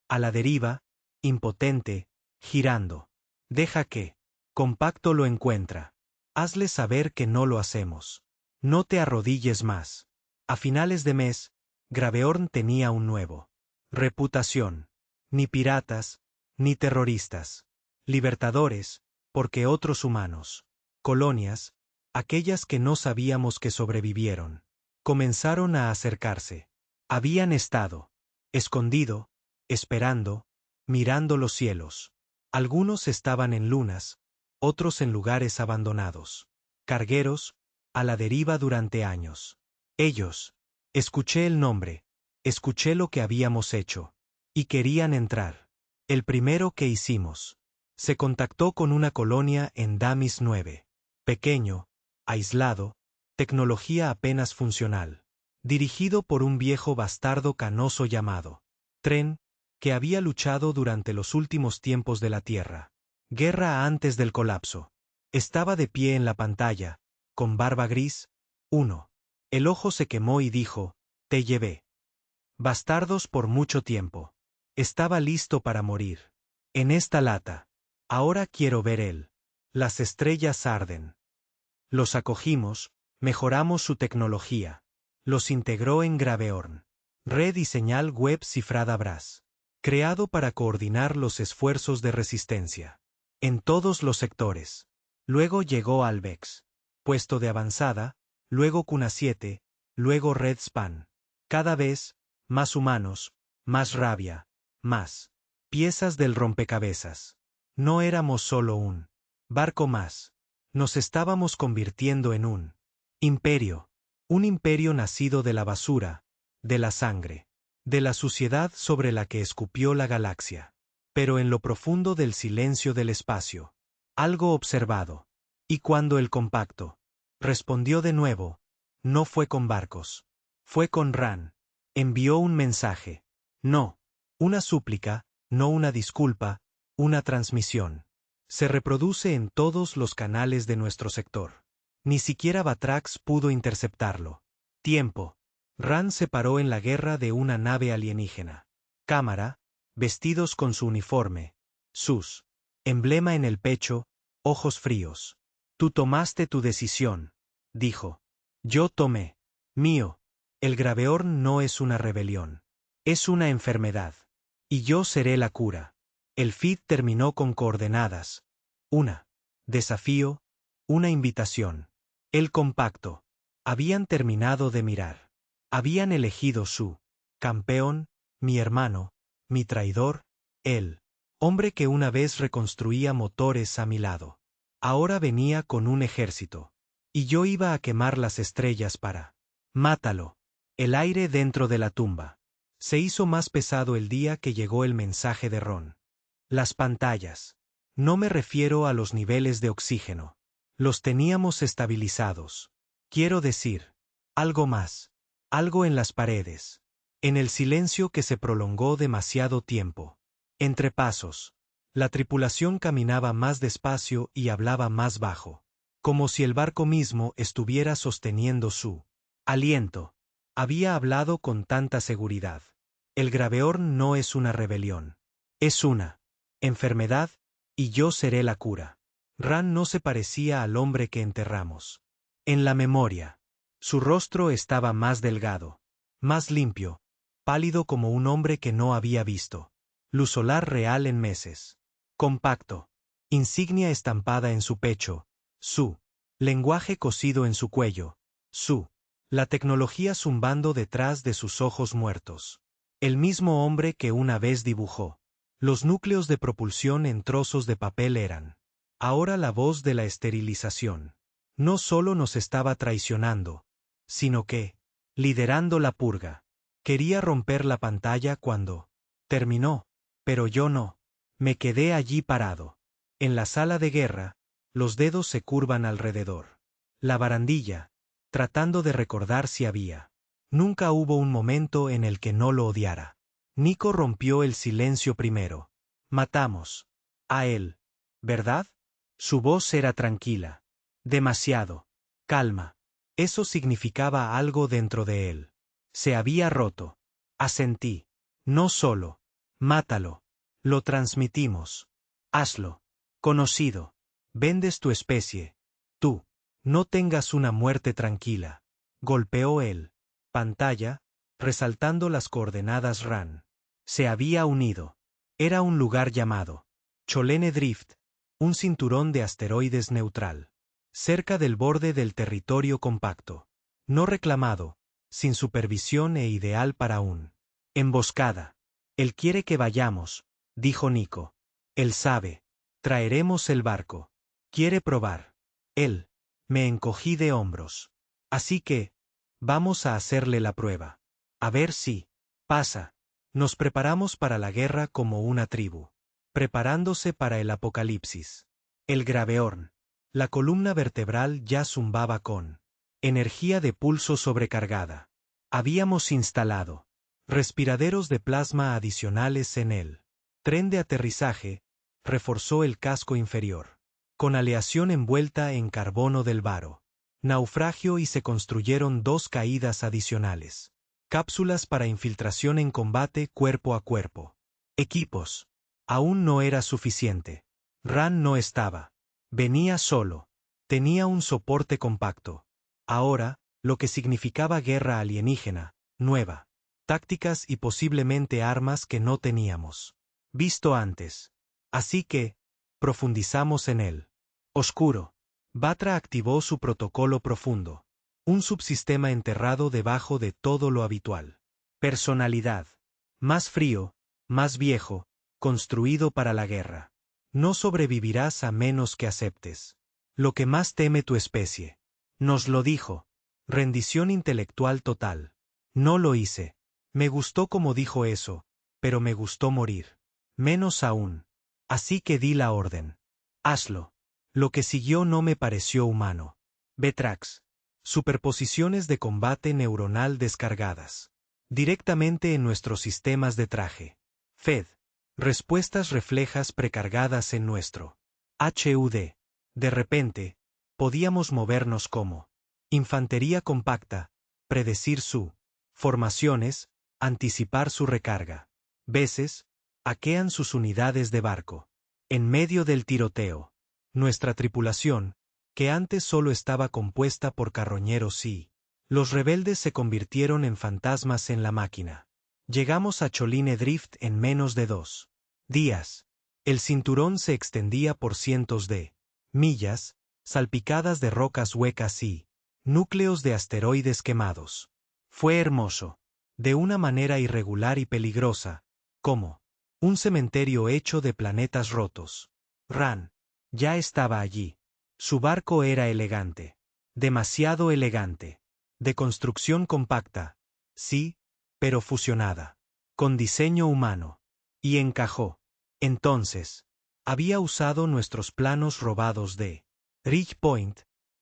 a la deriva, impotente, girando. Deja que Compacto lo encuentra. Hazle saber que no lo hacemos. No te arrodilles más. A finales de mes, Graveorn tenía un nuevo reputación. Ni piratas, ni terroristas. Libertadores, porque otros humanos. Colonias, aquellas que no sabíamos que sobrevivieron. Comenzaron a acercarse. Habían estado escondido, esperando, mirando los cielos. Algunos estaban en lunas, otros en lugares abandonados. Cargueros, a la deriva durante años. Ellos Escuché el nombre. Escuché lo que habíamos hecho. Y querían entrar. El primero que hicimos. Se contactó con una colonia en Damis 9. Pequeño, aislado, tecnología apenas funcional. Dirigido por un viejo bastardo canoso llamado Tren, que había luchado durante los últimos tiempos de la Tierra. Guerra antes del colapso. Estaba de pie en la pantalla, con barba gris. 1. El ojo se quemó y dijo, te llevé. Bastardos por mucho tiempo. Estaba listo para morir. En esta lata. Ahora quiero ver él. Las estrellas arden. Los acogimos, mejoramos su tecnología. Los integró en Graveorn. Red y señal web cifrada BRAS. Creado para coordinar los esfuerzos de resistencia. En todos los sectores. Luego llegó Albex. Puesto de avanzada, luego Cuna 7, luego Red Span. Cada vez, más humanos, más rabia, más piezas del rompecabezas. No éramos solo un barco más. Nos estábamos convirtiendo en un imperio nacido de la basura, de la sangre, de la suciedad sobre la que escupió la galaxia. Pero en lo profundo del silencio del espacio, algo observado. Y cuando el compacto respondió de nuevo, no fue con barcos, fue con Ran. Envió un mensaje. No. Una súplica, no una disculpa, una transmisión. Se reproduce en todos los canales de nuestro sector. Ni siquiera Batrax pudo interceptarlo. Tiempo. Ran se paró en la guerra de una nave alienígena. Cámara, vestidos con su uniforme. Sus. Emblema en el pecho, ojos fríos. Tú tomaste tu decisión, dijo. Yo tomé. Mío. El Graveorn no es una rebelión. Es una enfermedad. Y yo seré la cura. El feed terminó con coordenadas. Una. Desafío. Una invitación. El compacto. Habían terminado de mirar. Habían elegido su campeón, mi hermano, mi traidor, él. Hombre que una vez reconstruía motores a mi lado. Ahora venía con un ejército. Y yo iba a quemar las estrellas para mátalo. El aire dentro de la tumba. Se hizo más pesado el día que llegó el mensaje de Ron. Las pantallas. No me refiero a los niveles de oxígeno. Los teníamos estabilizados. Quiero decir, algo más. Algo en las paredes. En el silencio que se prolongó demasiado tiempo. Entre pasos. La tripulación caminaba más despacio y hablaba más bajo. Como si el barco mismo estuviera sosteniendo su aliento. Había hablado con tanta seguridad. El Graveorn no es una rebelión. Es una enfermedad, y yo seré la cura. Ran no se parecía al hombre que enterramos. En la memoria. Su rostro estaba más delgado, más limpio, pálido como un hombre que no había visto. Luz solar real en meses. Compacto. Insignia estampada en su pecho. Su lenguaje cosido en su cuello. Su la tecnología zumbando detrás de sus ojos muertos. El mismo hombre que una vez dibujó. Los núcleos de propulsión en trozos de papel eran. Ahora la voz de la esterilización. No solo nos estaba traicionando, sino que, liderando la purga, quería romper la pantalla cuando terminó, pero yo no. Me quedé allí parado. En la sala de guerra, los dedos se curvan alrededor. La barandilla, tratando de recordar si había. Nunca hubo un momento en el que no lo odiara. Nico rompió el silencio primero. Matamos. A él. ¿Verdad? Su voz era tranquila. Demasiado. Calma. Eso significaba algo dentro de él. Se había roto. Asentí. No solo. Mátalo. Lo transmitimos. Hazlo. Conocido. Vendes tu especie. Tú. No tengas una muerte tranquila. Golpeó él. Pantalla, resaltando las coordenadas RAN. Se había unido. Era un lugar llamado Cholene Drift, un cinturón de asteroides neutral. Cerca del borde del territorio compacto. No reclamado, sin supervisión e ideal para un emboscada. Él quiere que vayamos, dijo Nico. Él sabe. Traeremos el barco. Quiere probar. Él. Me encogí de hombros. Así que, Vamos a hacerle la prueba. A ver si pasa. Nos preparamos para la guerra como una tribu. Preparándose para el apocalipsis. El graveorn. La columna vertebral ya zumbaba con energía de pulso sobrecargada. Habíamos instalado respiraderos de plasma adicionales en él. Tren de aterrizaje, reforzó el casco inferior. Con aleación envuelta en carbono del varo. Naufragio y se construyeron 2 caídas adicionales. Cápsulas para infiltración en combate cuerpo a cuerpo. Equipos. Aún no era suficiente. Ran no estaba. Venía solo. Tenía un soporte compacto. Ahora, lo que significaba guerra alienígena, nueva. Tácticas y posiblemente armas que no teníamos visto antes. Así que, profundizamos en él. Oscuro. Batra activó su protocolo profundo. Un subsistema enterrado debajo de todo lo habitual. Personalidad. Más frío, más viejo, construido para la guerra. No sobrevivirás a menos que aceptes lo que más teme tu especie. Nos lo dijo. Rendición intelectual total. No lo hice. Me gustó como dijo eso, pero me gustó morir. Menos aún. Así que di la orden. Hazlo. Lo que siguió no me pareció humano. Vetrax. Superposiciones de combate neuronal descargadas. Directamente en nuestros sistemas de traje. Fed. Respuestas reflejas precargadas en nuestro HUD. De repente, podíamos movernos como infantería compacta, predecir su formaciones, anticipar su recarga. Veces, hackean sus unidades de barco. En medio del tiroteo, nuestra tripulación, que antes solo estaba compuesta por carroñeros y los rebeldes se convirtieron en fantasmas en la máquina. Llegamos a Choline Drift en menos de 2 días. El cinturón se extendía por cientos de millas, salpicadas de rocas huecas y núcleos de asteroides quemados. Fue hermoso, de una manera irregular y peligrosa, como un cementerio hecho de planetas rotos. Ran ya estaba allí. Su barco era elegante. Demasiado elegante. De construcción compacta. Sí, pero fusionada. Con diseño humano. Y encajó. Entonces, había usado nuestros planos robados de Ridge Point,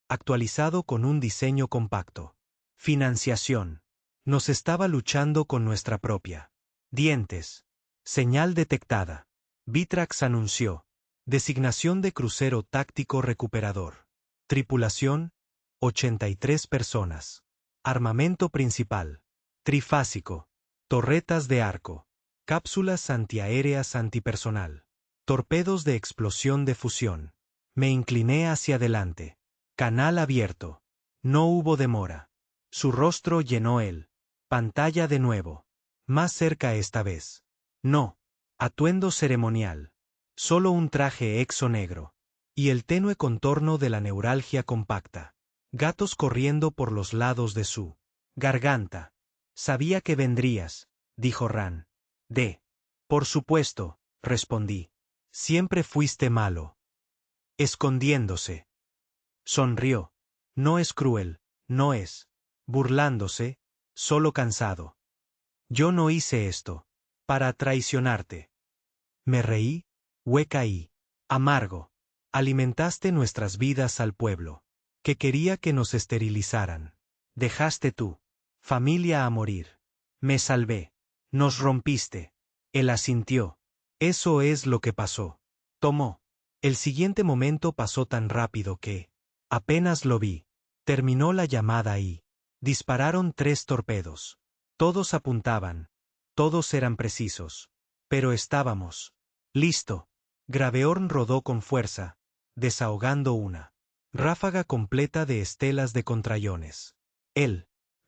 actualizado con un diseño compacto. Financiación. Nos estaba luchando con nuestra propia. Dientes. Señal detectada. Vitrax anunció. Designación de crucero táctico recuperador. Tripulación, 83 personas. Armamento principal. Trifásico. Torretas de arco. Cápsulas antiaéreas antipersonal. Torpedos de explosión de fusión. Me incliné hacia adelante. Canal abierto. No hubo demora. Su rostro llenó el pantalla de nuevo. Más cerca esta vez. No. Atuendo ceremonial. Solo un traje exo negro. Y el tenue contorno de la neuralgia compacta. Gatos corriendo por los lados de su garganta. Sabía que vendrías, dijo Ran. Por supuesto, respondí. Siempre fuiste malo. Escondiéndose. Sonrió. No es cruel, no es burlándose, solo cansado. Yo no hice esto para traicionarte. Me reí, hueca y amargo. Alimentaste nuestras vidas al pueblo, que quería que nos esterilizaran. Dejaste tu familia a morir. Me salvé. Nos rompiste. Él asintió. Eso es lo que pasó. Tomó. El siguiente momento pasó tan rápido que apenas lo vi. Terminó la llamada y dispararon 3 torpedos. Todos apuntaban. Todos eran precisos. Pero estábamos. Listo. Graveorn rodó con fuerza, desahogando una ráfaga completa de estelas de contrayones.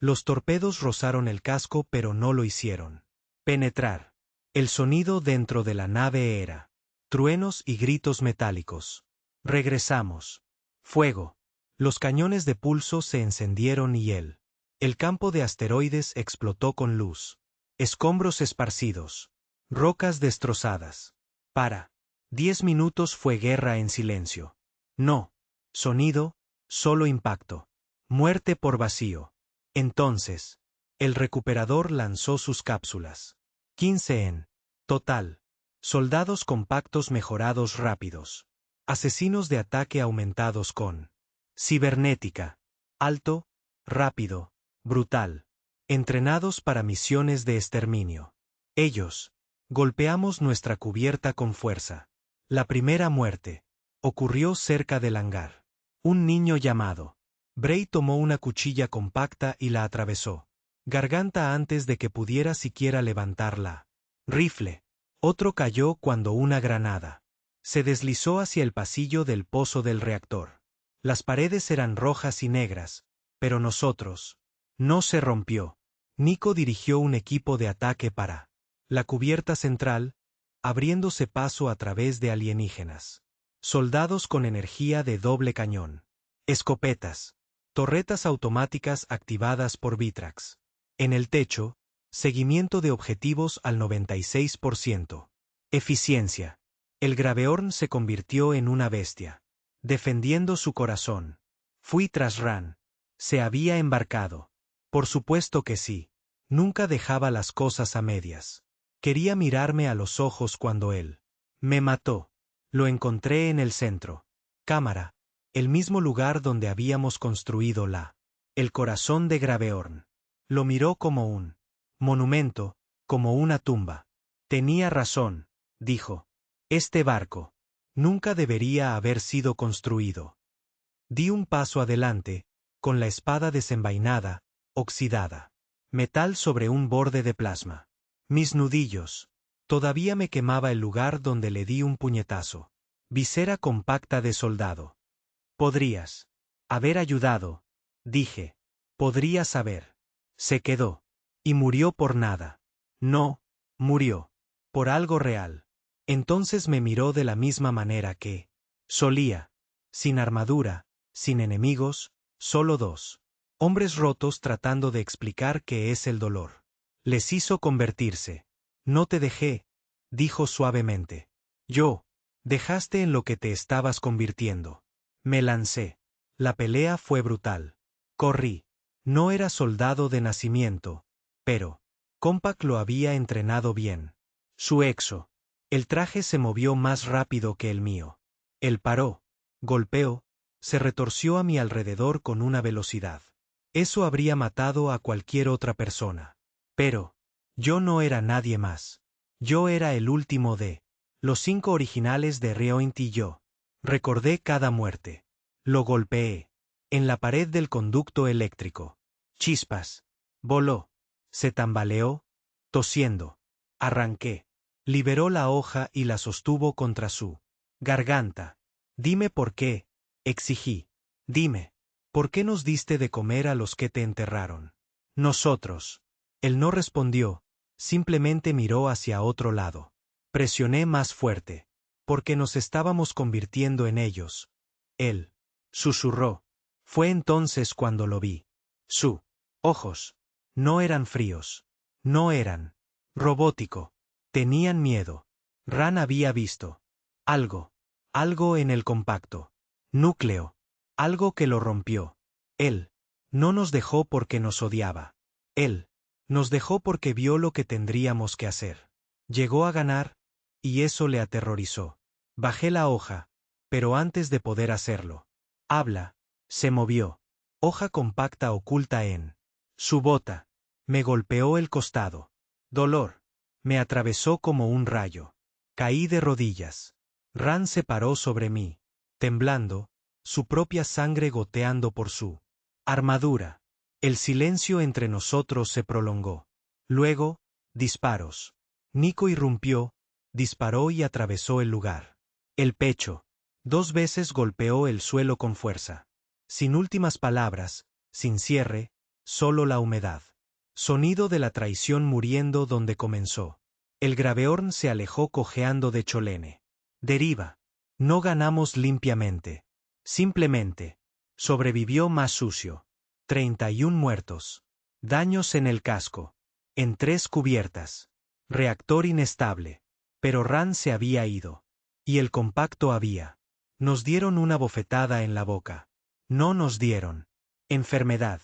Los torpedos rozaron el casco pero no lo hicieron penetrar. El sonido dentro de la nave era truenos y gritos metálicos. Regresamos. Fuego. Los cañones de pulso se encendieron y el campo de asteroides explotó con luz. Escombros esparcidos. Rocas destrozadas. Para 10 minutos fue guerra en silencio. No sonido, solo impacto. Muerte por vacío. Entonces, el recuperador lanzó sus cápsulas. 15 en total. Soldados compactos mejorados rápidos. Asesinos de ataque aumentados con cibernética. Alto, rápido, brutal. Entrenados para misiones de exterminio. Ellos. Golpeamos nuestra cubierta con fuerza. La primera muerte. Ocurrió cerca del hangar. Un niño llamado Bray tomó una cuchilla compacta y la atravesó. Garganta antes de que pudiera siquiera levantarla. Rifle. Otro cayó cuando una granada se deslizó hacia el pasillo del pozo del reactor. Las paredes eran rojas y negras, pero nosotros. No se rompió. Nico dirigió un equipo de ataque para la cubierta central, abriéndose paso a través de alienígenas. Soldados con energía de doble cañón. Escopetas. Torretas automáticas activadas por Vitrax. En el techo, seguimiento de objetivos al 96%. Eficiencia. El Graveorn se convirtió en una bestia. Defendiendo su corazón. Fui tras Ran. Se había embarcado. Por supuesto que sí. Nunca dejaba las cosas a medias. Quería mirarme a los ojos cuando él me mató. Lo encontré en el centro. Cámara. El mismo lugar donde habíamos construido el corazón de Graveorn. Lo miró como un monumento, como una tumba. Tenía razón, dijo. Este barco nunca debería haber sido construido. Di un paso adelante, con la espada desenvainada, oxidada. Metal sobre un borde de plasma. Mis nudillos. Todavía me quemaba el lugar donde le di un puñetazo. Visera compacta de soldado. Podrías haber ayudado, dije. Podrías haber. Se quedó. Y murió por nada. No, murió. Por algo real. Entonces me miró de la misma manera que solía. Sin armadura, sin enemigos, solo dos. Hombres rotos tratando de explicar qué es el dolor. Les hizo convertirse. No te dejé, dijo suavemente. Yo. Dejaste en lo que te estabas convirtiendo. Me lancé. La pelea fue brutal. Corrí. No era soldado de nacimiento, pero Compaq lo había entrenado bien. Su exo. El traje se movió más rápido que el mío. Él paró, golpeó, se retorció a mi alrededor con una velocidad. Eso habría matado a cualquier otra persona. Pero yo no era nadie más. Yo era el último de los 5 originales de Reoint y yo. Recordé cada muerte. Lo golpeé. En la pared del conducto eléctrico. Chispas. Voló. Se tambaleó, tosiendo. Arranqué. Liberó la hoja y la sostuvo contra su garganta. Dime por qué, exigí. Dime, ¿por qué nos diste de comer a los que te enterraron? Nosotros. Él no respondió, simplemente miró hacia otro lado. Presioné más fuerte. Porque nos estábamos convirtiendo en ellos. Él susurró. Fue entonces cuando lo vi. Su ojos no eran fríos. No eran robótico. Tenían miedo. Ran había visto algo en el compacto núcleo, algo que lo rompió. Él no nos dejó porque nos odiaba. Él nos dejó porque vio lo que tendríamos que hacer. Llegó a ganar, y eso le aterrorizó. Bajé la hoja, pero antes de poder hacerlo. Habla. Se movió. Hoja compacta oculta en su bota. Me golpeó el costado. Dolor. Me atravesó como un rayo. Caí de rodillas. Ran se paró sobre mí, temblando, su propia sangre goteando por su armadura. El silencio entre nosotros se prolongó. Luego, disparos. Nico irrumpió, disparó y atravesó el lugar. El pecho. 2 veces golpeó el suelo con fuerza. Sin últimas palabras, sin cierre, solo la humedad. Sonido de la traición muriendo donde comenzó. El Graveorn se alejó cojeando de Cholene. Deriva. No ganamos limpiamente. Simplemente. Sobrevivió más sucio. 31 muertos. Daños en el casco. En 3 cubiertas. Reactor inestable. Pero Ran se había ido. Y el compacto había. Nos dieron una bofetada en la boca. No nos dieron enfermedad.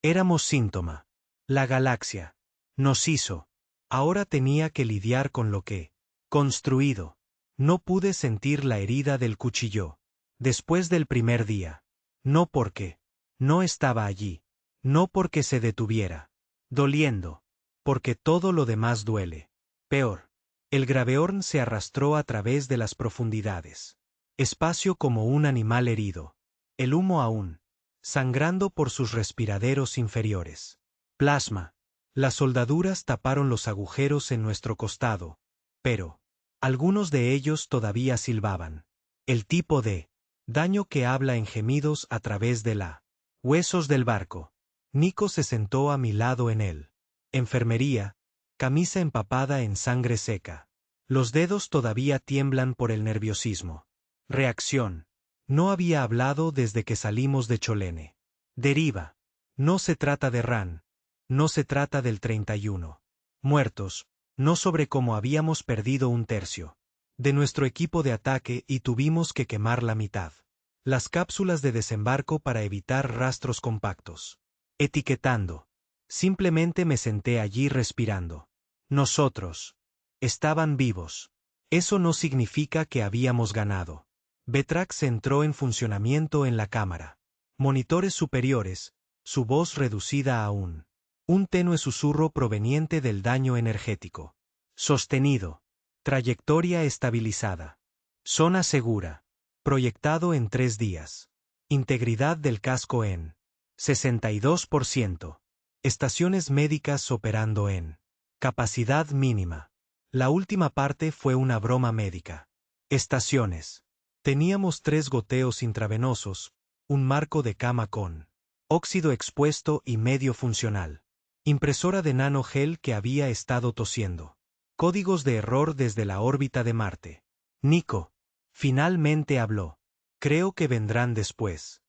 Éramos síntoma. La galaxia nos hizo. Ahora tenía que lidiar con lo que construido. No pude sentir la herida del cuchillo. Después del primer día. No porque no estaba allí. No porque se detuviera. Doliendo. Porque todo lo demás duele. Peor. El Graveorn se arrastró a través de las profundidades. Espacio como un animal herido. El humo aún sangrando por sus respiraderos inferiores. Plasma. Las soldaduras taparon los agujeros en nuestro costado, pero algunos de ellos todavía silbaban. El tipo de daño que habla en gemidos a través de la huesos del barco. Nico se sentó a mi lado en él. Enfermería, camisa empapada en sangre seca. Los dedos todavía tiemblan por el nerviosismo. Reacción. No había hablado desde que salimos de Cholene. Deriva. No se trata de Ran. No se trata del 31. Muertos. No sobre cómo habíamos perdido un tercio de nuestro equipo de ataque y tuvimos que quemar la mitad. Las cápsulas de desembarco para evitar rastros compactos. Etiquetando. Simplemente me senté allí respirando. Nosotros. Estaban vivos. Eso no significa que habíamos ganado. Vetrax entró en funcionamiento en la cámara. Monitores superiores, su voz reducida aún. Un tenue susurro proveniente del daño energético. Sostenido. Trayectoria estabilizada. Zona segura. Proyectado en 3 días. Integridad del casco en 62%. Estaciones médicas operando en capacidad mínima. La última parte fue una broma médica. Estaciones. Teníamos 3 goteos intravenosos, un marco de cama con óxido expuesto y medio funcional. Impresora de nanogel que había estado tosiendo. Códigos de error desde la órbita de Marte. Nico. Finalmente habló. Creo que vendrán después.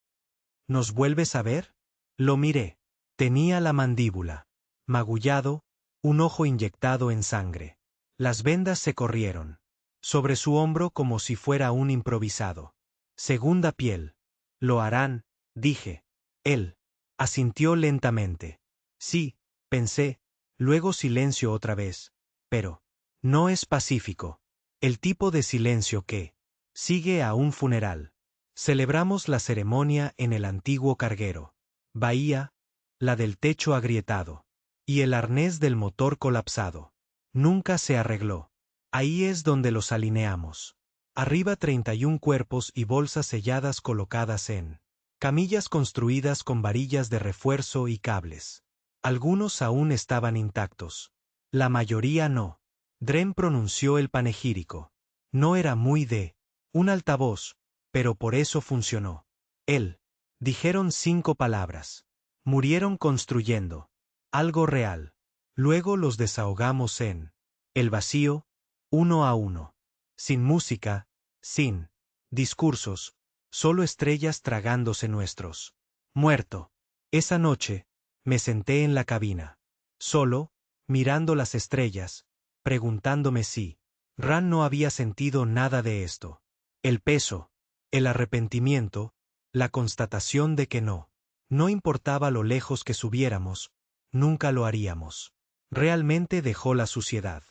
¿Nos vuelves a ver? Lo miré. Tenía la mandíbula magullado, un ojo inyectado en sangre. Las vendas se corrieron sobre su hombro como si fuera un improvisado. Segunda piel. Lo harán, dije. Él asintió lentamente. Sí, pensé, luego silencio otra vez. Pero no es pacífico. El tipo de silencio que sigue a un funeral. Celebramos la ceremonia en el antiguo carguero. Bahía, la del techo agrietado. Y el arnés del motor colapsado. Nunca se arregló. Ahí es donde los alineamos. Arriba 31 cuerpos y bolsas selladas colocadas en camillas construidas con varillas de refuerzo y cables. Algunos aún estaban intactos. La mayoría no. Dren pronunció el panegírico. No era muy de un altavoz, pero por eso funcionó. Él. Dijeron 5 palabras. Murieron construyendo algo real. Luego los desahogamos en el vacío, uno a uno. Sin música, sin discursos, solo estrellas tragándose nuestros. Muerto. Esa noche, me senté en la cabina. Solo, mirando las estrellas, preguntándome si Ran no había sentido nada de esto. El peso, el arrepentimiento, la constatación de que no importaba lo lejos que subiéramos, nunca lo haríamos. Realmente dejó la suciedad.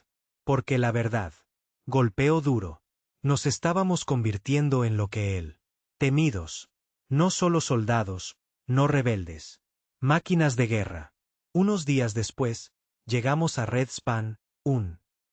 Porque la verdad golpeó duro. Nos estábamos convirtiendo en lo que él. Temidos. No solo soldados, no rebeldes. Máquinas de guerra. Unos días después, llegamos a Red Span,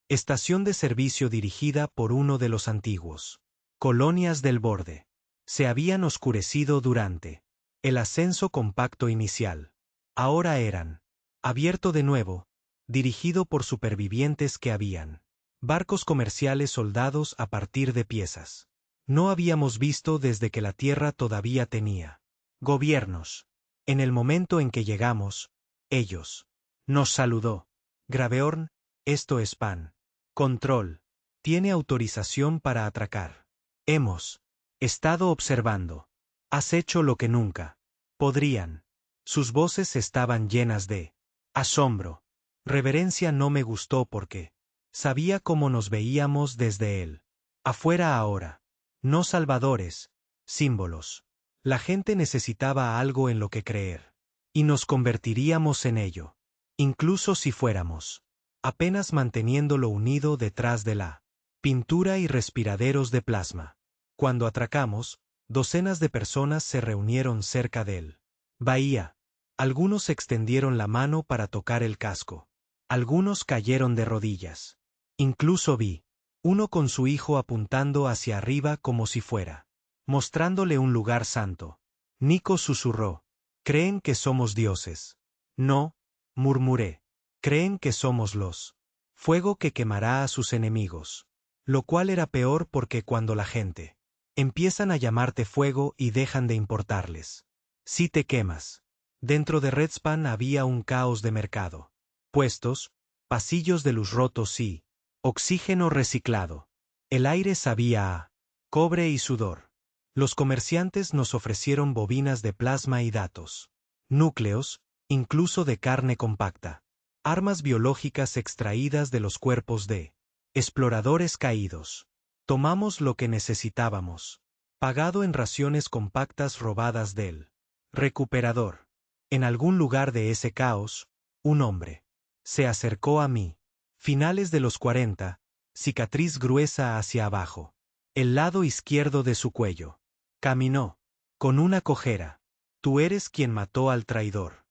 estación de servicio dirigida por uno de los antiguos colonias del borde. Se habían oscurecido durante el ascenso compacto inicial. Ahora eran abierto de nuevo, dirigido por supervivientes que habían barcos comerciales soldados a partir de piezas. No habíamos visto desde que la Tierra todavía tenía gobiernos. En el momento en que llegamos, ellos nos saludó. Graveorn, esto es Pan. Control. Tiene autorización para atracar. Hemos estado observando. Has hecho lo que nunca podrían. Sus voces estaban llenas de asombro. Reverencia no me gustó porque sabía cómo nos veíamos desde él. Afuera ahora. No salvadores, símbolos. La gente necesitaba algo en lo que creer. Y nos convertiríamos en ello. Incluso si fuéramos. Apenas manteniéndolo unido detrás de la pintura y respiraderos de plasma. Cuando atracamos, docenas de personas se reunieron cerca del bahía. Algunos extendieron la mano para tocar el casco. Algunos cayeron de rodillas. Incluso vi uno con su hijo apuntando hacia arriba como si fuera mostrándole un lugar santo. Nico susurró. ¿Creen que somos dioses? No, murmuré. Creen que somos los fuego que quemará a sus enemigos. Lo cual era peor porque cuando la gente empiezan a llamarte fuego y dejan de importarles. Si te quemas. Dentro de Redspan había un caos de mercado. Puestos, pasillos de luz rotos y oxígeno reciclado. El aire sabía a cobre y sudor. Los comerciantes nos ofrecieron bobinas de plasma y datos. Núcleos, incluso de carne compacta. Armas biológicas extraídas de los cuerpos de exploradores caídos. Tomamos lo que necesitábamos. Pagado en raciones compactas robadas del recuperador. En algún lugar de ese caos, un hombre se acercó a mí. Finales de los 40, cicatriz gruesa hacia abajo. El lado izquierdo de su cuello. Caminó. Con una cojera. Tú eres quien mató al traidor.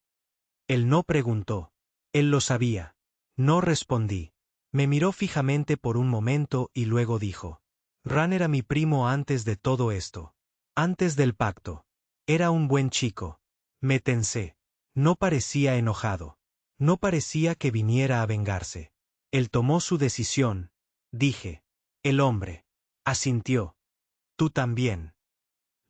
Él no preguntó. Él lo sabía. No respondí. Me miró fijamente por un momento y luego dijo. Ran era mi primo antes de todo esto. Antes del pacto. Era un buen chico. Me tensé. No parecía enojado. No parecía que viniera a vengarse. Él tomó su decisión. Dije. El hombre. Asintió. Tú también.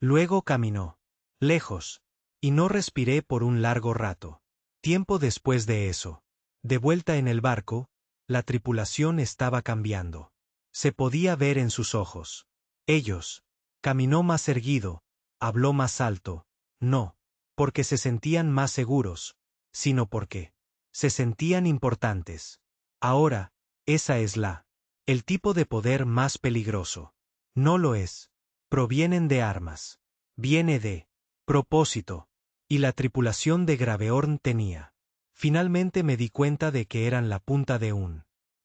Luego caminó. Lejos. Y no respiré por un largo rato. Tiempo después de eso. De vuelta en el barco, la tripulación estaba cambiando. Se podía ver en sus ojos. Ellos. Caminó más erguido. Habló más alto. No. Porque se sentían más seguros. Sino porque se sentían importantes. Ahora, esa es el tipo de poder más peligroso. No lo es. Provienen de armas. Viene de propósito. Y la tripulación de Graveorn tenía. Finalmente me di cuenta de que eran la punta de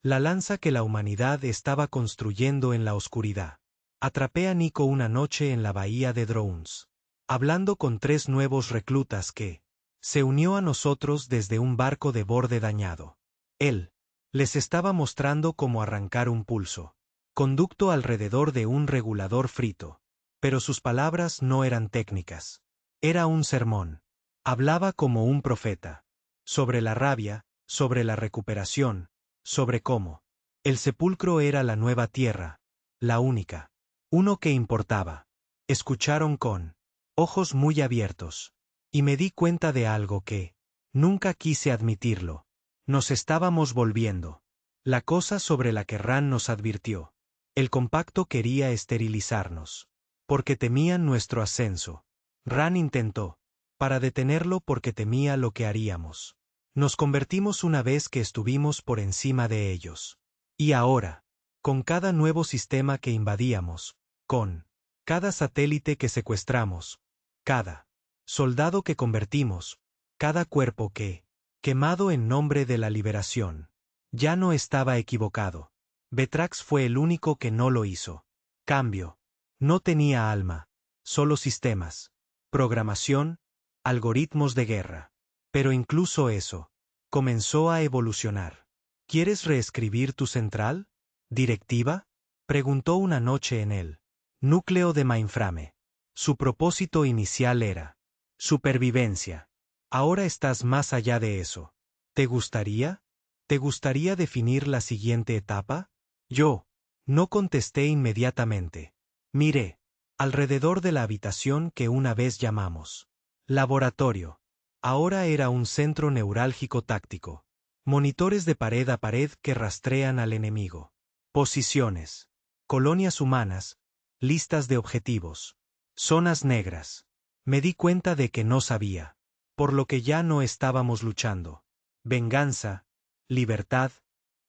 la lanza que la humanidad estaba construyendo en la oscuridad. Atrapé a Nico una noche en la bahía de Drones. Hablando con 3 nuevos reclutas que se unió a nosotros desde un barco de borde dañado. Él les estaba mostrando cómo arrancar un pulso. Conducto alrededor de un regulador frito. Pero sus palabras no eran técnicas. Era un sermón. Hablaba como un profeta. Sobre la rabia, sobre la recuperación, sobre cómo el sepulcro era la nueva tierra, la única. Uno que importaba. Escucharon con ojos muy abiertos. Y me di cuenta de algo que nunca quise admitirlo. Nos estábamos volviendo. La cosa sobre la que Ran nos advirtió. El compacto quería esterilizarnos. Porque temían nuestro ascenso. Ran intentó. Para detenerlo porque temía lo que haríamos. Nos convertimos una vez que estuvimos por encima de ellos. Y ahora, con cada nuevo sistema que invadíamos, con cada satélite que secuestramos, cada soldado que convertimos, cada cuerpo que, quemado en nombre de la liberación, ya no estaba equivocado. Vetrax fue el único que no lo hizo. Cambio. No tenía alma, solo sistemas, programación, algoritmos de guerra. Pero incluso eso comenzó a evolucionar. ¿Quieres reescribir tu central? ¿Directiva? Preguntó una noche en el núcleo de Mainframe. Su propósito inicial era supervivencia. Ahora estás más allá de eso. ¿Te gustaría? ¿Te gustaría definir la siguiente etapa? Yo no contesté inmediatamente. Miré alrededor de la habitación que una vez llamamos laboratorio. Ahora era un centro neurálgico táctico. Monitores de pared a pared que rastrean al enemigo. Posiciones. Colonias humanas. Listas de objetivos. Zonas negras. Me di cuenta de que no sabía. Por lo que ya no estábamos luchando. Venganza. Libertad.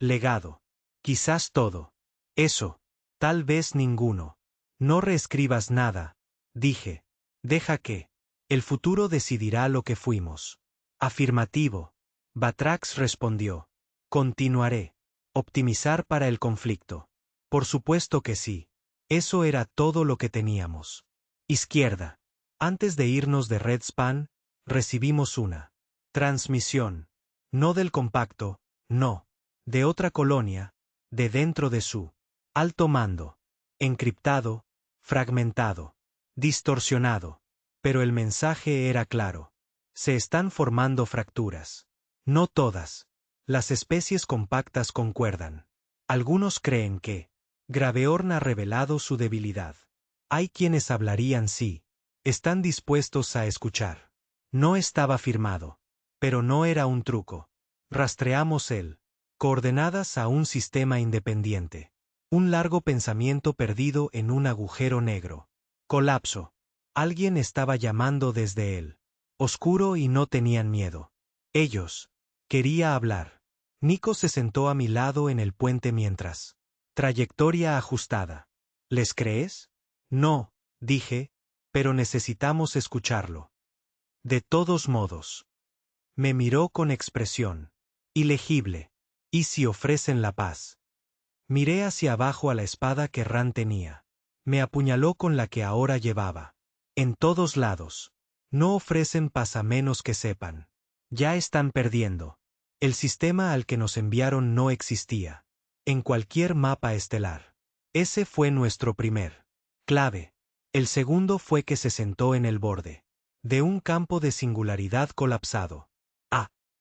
Legado. Quizás todo. Eso. Tal vez ninguno. No reescribas nada. Dije. Deja que el futuro decidirá lo que fuimos. Afirmativo. Batrax respondió. Continuaré. Optimizar para el conflicto. Por supuesto que sí. Eso era todo lo que teníamos. Izquierda. Antes de irnos de Redspan, recibimos una transmisión. No del compacto, no. De otra colonia, de dentro de su alto mando. Encriptado, fragmentado, distorsionado. Pero el mensaje era claro. Se están formando fracturas. No todas. Las especies compactas concuerdan. Algunos creen que Graveorn ha revelado su debilidad. Hay quienes hablarían sí. Están dispuestos a escuchar. No estaba firmado. Pero no era un truco. Rastreamos el coordenadas a un sistema independiente. Un largo pensamiento perdido en un agujero negro. Colapso. Alguien estaba llamando desde él. Oscuro y no tenían miedo. Ellos. Quería hablar. Nico se sentó a mi lado en el puente mientras. Trayectoria ajustada. ¿Les crees? No, dije, pero necesitamos escucharlo. De todos modos. Me miró con expresión. Ilegible. ¿Y si ofrecen la paz? Miré hacia abajo a la espada que Ran tenía. Me apuñaló con la que ahora llevaba. En todos lados. No ofrecen paz a menos que sepan. Ya están perdiendo. El sistema al que nos enviaron no existía. En cualquier mapa estelar. Ese fue nuestro primer clave. El segundo fue que se sentó en el borde de un campo de singularidad colapsado.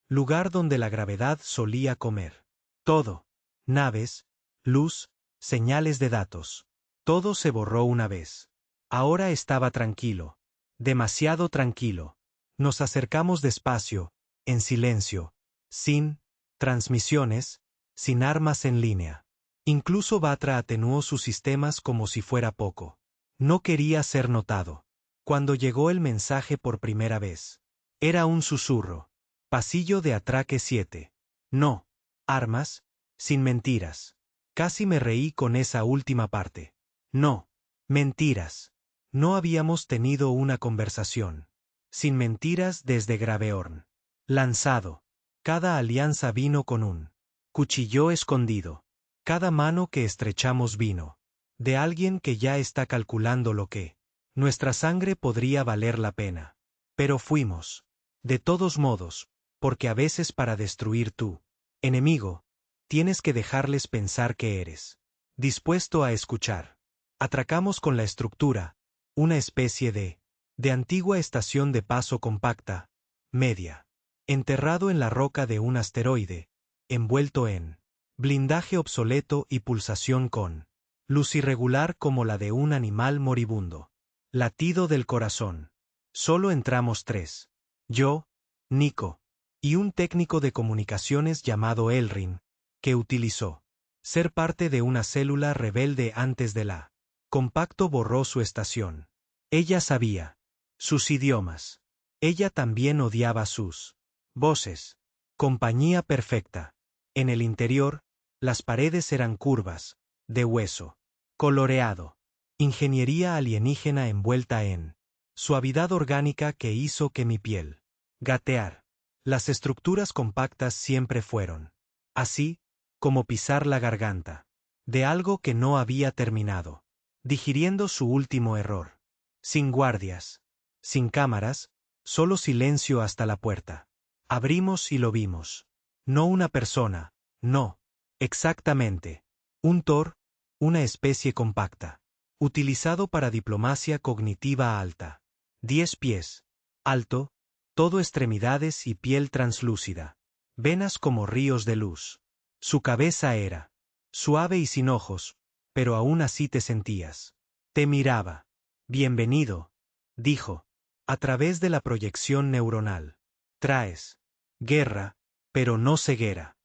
Lugar donde la gravedad solía comer. Todo. Naves, luz, señales de datos. Todo se borró una vez. Ahora estaba tranquilo. Demasiado tranquilo. Nos acercamos despacio, en silencio, sin transmisiones, sin armas en línea. Incluso Batra atenuó sus sistemas como si fuera poco. No quería ser notado. Cuando llegó el mensaje por primera vez. Era un susurro. Pasillo de atraque 7. No. Armas, sin mentiras. Casi me reí con esa última parte. No. Mentiras. No habíamos tenido una conversación. Sin mentiras desde Graveorn. Lanzado. Cada alianza vino con un cuchillo escondido. Cada mano que estrechamos vino de alguien que ya está calculando lo que nuestra sangre podría valer la pena. Pero fuimos. De todos modos, porque a veces para destruir tu enemigo, tienes que dejarles pensar que eres dispuesto a escuchar. Atracamos con la estructura, una especie de antigua estación de paso compacta, media, enterrado en la roca de un asteroide, envuelto en blindaje obsoleto y pulsación con luz irregular como la de un animal moribundo. Latido del corazón. Solo entramos 3. Yo, Nico, y un técnico de comunicaciones llamado Elrin, que utilizó ser parte de una célula rebelde antes de la compacto borró su estación. Ella sabía sus idiomas. Ella también odiaba sus voces. Compañía perfecta. En el interior, las paredes eran curvas, de hueso, coloreado. Ingeniería alienígena envuelta en suavidad orgánica que hizo que mi piel gatear. Las estructuras compactas siempre fueron así, como pisar la garganta de algo que no había terminado, digiriendo su último error. Sin guardias, sin cámaras, solo silencio hasta la puerta. Abrimos y lo vimos. No una persona, no, exactamente. Un Tor, una especie compacta. Utilizado para diplomacia cognitiva alta. 10 pies. Alto, todo extremidades y piel translúcida. Venas como ríos de luz. Su cabeza era suave y sin ojos, pero aún así te sentías. Te miraba. Bienvenido, dijo, a través de la proyección neuronal. Traes guerra, pero no ceguera.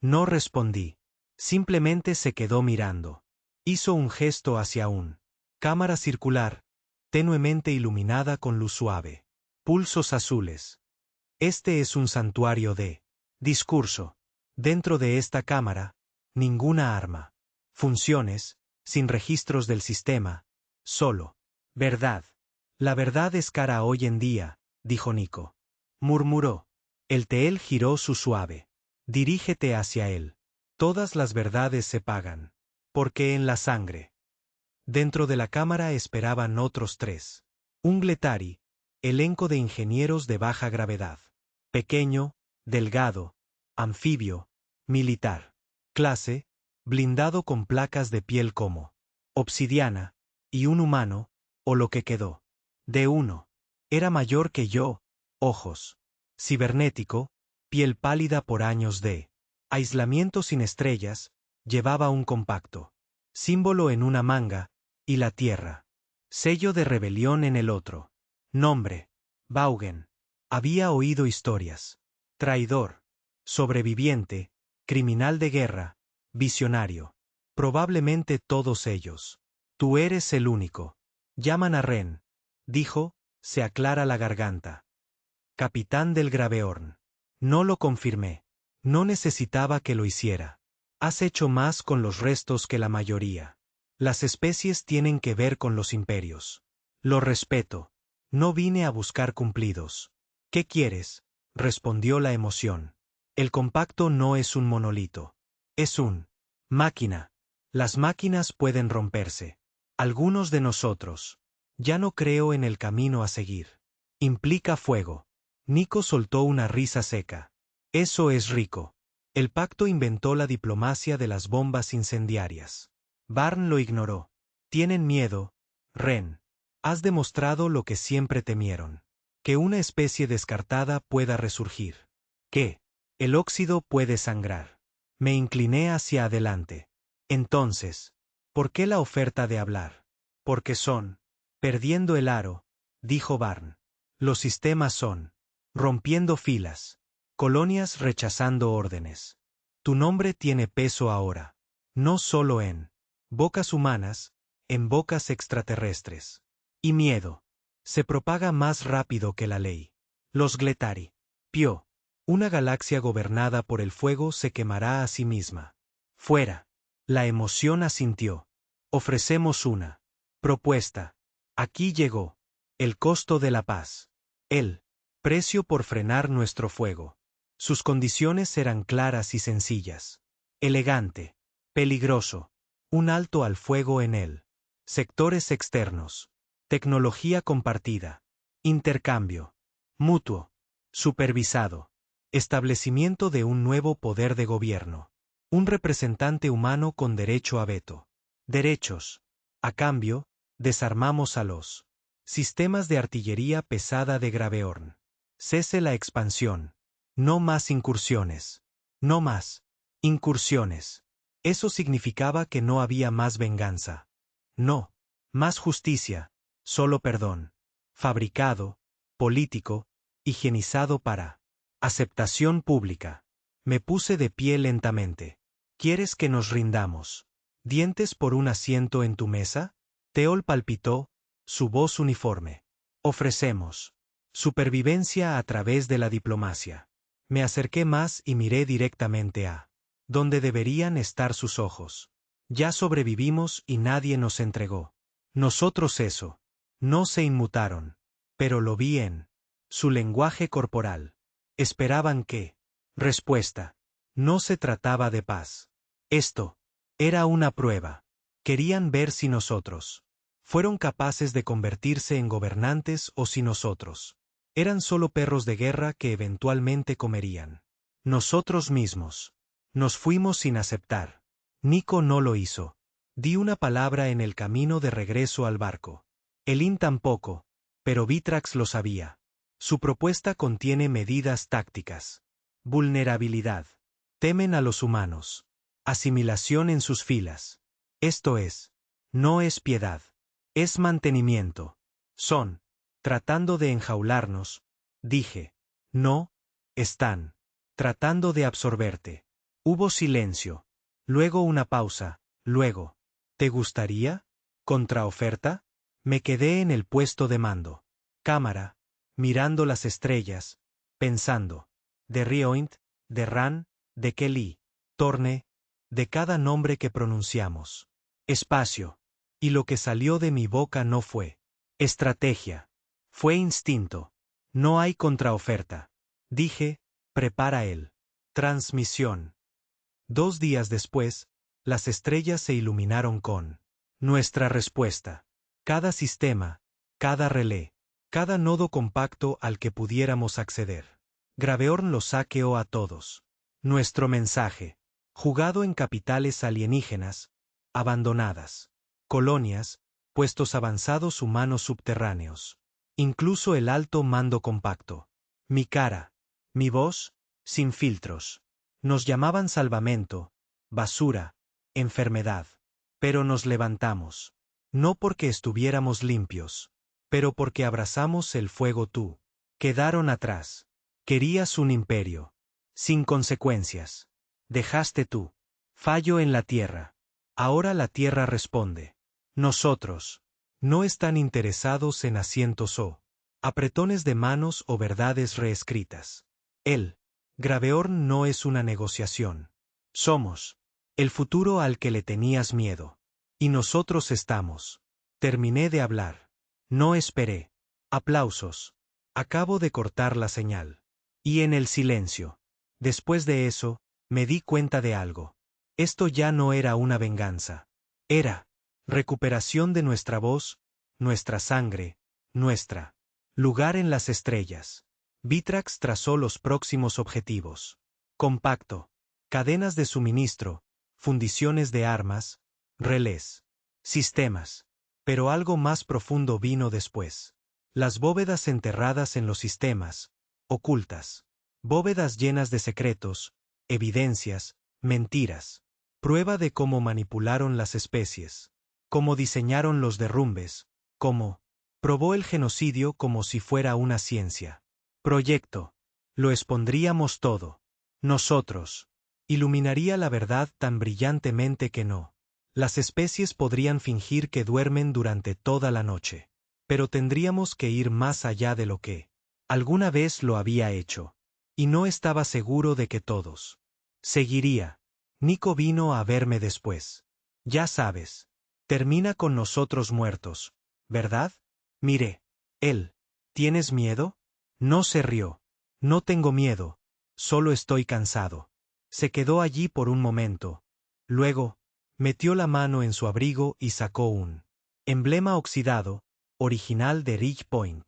No respondí. Simplemente se quedó mirando. Hizo un gesto hacia un cámara circular, tenuemente iluminada con luz suave. Pulsos azules. Este es un santuario de discurso. Dentro de esta cámara, ninguna arma. Funciones, sin registros del sistema. Solo verdad. La verdad es cara hoy en día, dijo Nico. Murmuró. El Teel giró su suave. Dirígete hacia él. Todas las verdades se pagan. Porque en la sangre. Dentro de la cámara esperaban otros 3. Un Gletari, elenco de ingenieros de baja gravedad. Pequeño, delgado, anfibio, militar. Clase, blindado con placas de piel como obsidiana, y un humano, o lo que quedó. De uno. Era mayor que yo, ojos. Cibernético, piel pálida por años de aislamiento sin estrellas, llevaba un compacto símbolo en una manga, y la tierra. Sello de rebelión en el otro. Nombre. Vaughan. Había oído historias. Traidor. Sobreviviente. Criminal de guerra. Visionario. Probablemente todos ellos. Tú eres el único. Llaman a Ren. Dijo, se aclara la garganta. Capitán del Graveorn. No lo confirmé. No necesitaba que lo hiciera. Has hecho más con los restos que la mayoría. Las especies tienen que ver con los imperios. Lo respeto. No vine a buscar cumplidos. ¿Qué quieres? Respondió la emoción. El compacto no es un monolito. Es un máquina. Las máquinas pueden romperse. Algunos de nosotros. Ya no creo en el camino a seguir. Implica fuego. Nico soltó una risa seca. Eso es rico. El pacto inventó la diplomacia de las bombas incendiarias. Barn lo ignoró. Tienen miedo, Ren. Has demostrado lo que siempre temieron. Que una especie descartada pueda resurgir. Que el óxido puede sangrar. Me incliné hacia adelante. Entonces, ¿por qué la oferta de hablar? Porque son, perdiendo el aro, dijo Barn. Los sistemas son, rompiendo filas, colonias rechazando órdenes. Tu nombre tiene peso ahora, no solo en bocas humanas, en bocas extraterrestres. Y miedo. Se propaga más rápido que la ley. Los Gletari. Pío. Una galaxia gobernada por el fuego se quemará a sí misma. Fuera. La emoción asintió. Ofrecemos una propuesta. Aquí llegó. El costo de la paz. El precio por frenar nuestro fuego. Sus condiciones eran claras y sencillas. Elegante. Peligroso. Un alto al fuego en él. Sectores externos. Tecnología compartida. Intercambio. Mutuo. Supervisado. Establecimiento de un nuevo poder de gobierno. Un representante humano con derecho a veto. Derechos. A cambio, desarmamos a los sistemas de artillería pesada de Graveorn. Cese la expansión. No más incursiones. No más incursiones. Eso significaba que no había más venganza. No. Más justicia. Solo perdón. Fabricado, político, higienizado para aceptación pública. Me puse de pie lentamente. ¿Quieres que nos rindamos? ¿Dientes por un asiento en tu mesa? Teol palpitó, su voz uniforme. Ofrecemos supervivencia a través de la diplomacia. Me acerqué más y miré directamente a donde deberían estar sus ojos. Ya sobrevivimos y nadie nos entregó. Nosotros eso. No se inmutaron. Pero lo vi en su lenguaje corporal. Esperaban que. Respuesta. No se trataba de paz. Esto era una prueba. Querían ver si nosotros fueron capaces de convertirse en gobernantes o si nosotros eran solo perros de guerra que eventualmente comerían. Nosotros mismos. Nos fuimos sin aceptar. Nico no lo hizo. Di una palabra en el camino de regreso al barco. Elin tampoco, pero Vitrax lo sabía. Su propuesta contiene medidas tácticas. Vulnerabilidad. Temen a los humanos. Asimilación en sus filas. Esto es. No es piedad. Es mantenimiento. Son. Tratando de enjaularnos. Dije. No. Están. Tratando de absorberte. Hubo silencio. Luego una pausa. Luego. ¿Te gustaría? ¿Contraoferta? Me quedé en el puesto de mando. Cámara. Mirando las estrellas. Pensando. De Rioint, de Ran, de Kelly. Torne. De cada nombre que pronunciamos. Espacio. Y lo que salió de mi boca no fue estrategia. Fue instinto. No hay contraoferta. Dije, Prepara el transmisión. 2 días después, las estrellas se iluminaron con nuestra respuesta. Cada sistema, cada relé, cada nodo compacto al que pudiéramos acceder. Graveorn los saqueó a todos. Nuestro mensaje, jugado en capitales alienígenas, abandonadas, colonias, puestos avanzados humanos subterráneos. Incluso el alto mando compacto. Mi cara, mi voz, sin filtros. Nos llamaban salvamento, basura, enfermedad. Pero nos levantamos. No porque estuviéramos limpios, pero porque abrazamos el fuego tú. Quedaron atrás. Querías un imperio. Sin consecuencias. Dejaste tú. Fallo en la tierra. Ahora la tierra responde. Nosotros. No están interesados en asientos o apretones de manos o verdades reescritas. Él. Graveorn no es una negociación. Somos el futuro al que le tenías miedo. Y nosotros estamos. Terminé de hablar. No esperé. Aplausos. Acabo de cortar la señal. Y en el silencio. Después de eso, me di cuenta de algo. Esto ya no era una venganza. Era recuperación de nuestra voz, nuestra sangre, nuestra lugar en las estrellas. Vitrax trazó los próximos objetivos. Compacto. Cadenas de suministro, fundiciones de armas, relés, sistemas. Pero algo más profundo vino después. Las bóvedas enterradas en los sistemas, ocultas. Bóvedas llenas de secretos, evidencias, mentiras. Prueba de cómo manipularon las especies. Cómo diseñaron los derrumbes. Cómo probó el genocidio como si fuera una ciencia. Proyecto. Lo expondríamos todo. Nosotros. Iluminaría la verdad tan brillantemente que no. Las especies podrían fingir que duermen durante toda la noche. Pero tendríamos que ir más allá de lo que alguna vez lo había hecho. Y no estaba seguro de que todos. Seguiría. Nico vino a verme después. Ya sabes. Termina con nosotros muertos, ¿verdad? Miré. Él. ¿Tienes miedo? No se rió. No tengo miedo. Solo estoy cansado. Se quedó allí por un momento. Luego, metió la mano en su abrigo y sacó un emblema oxidado, original de Ridge Point.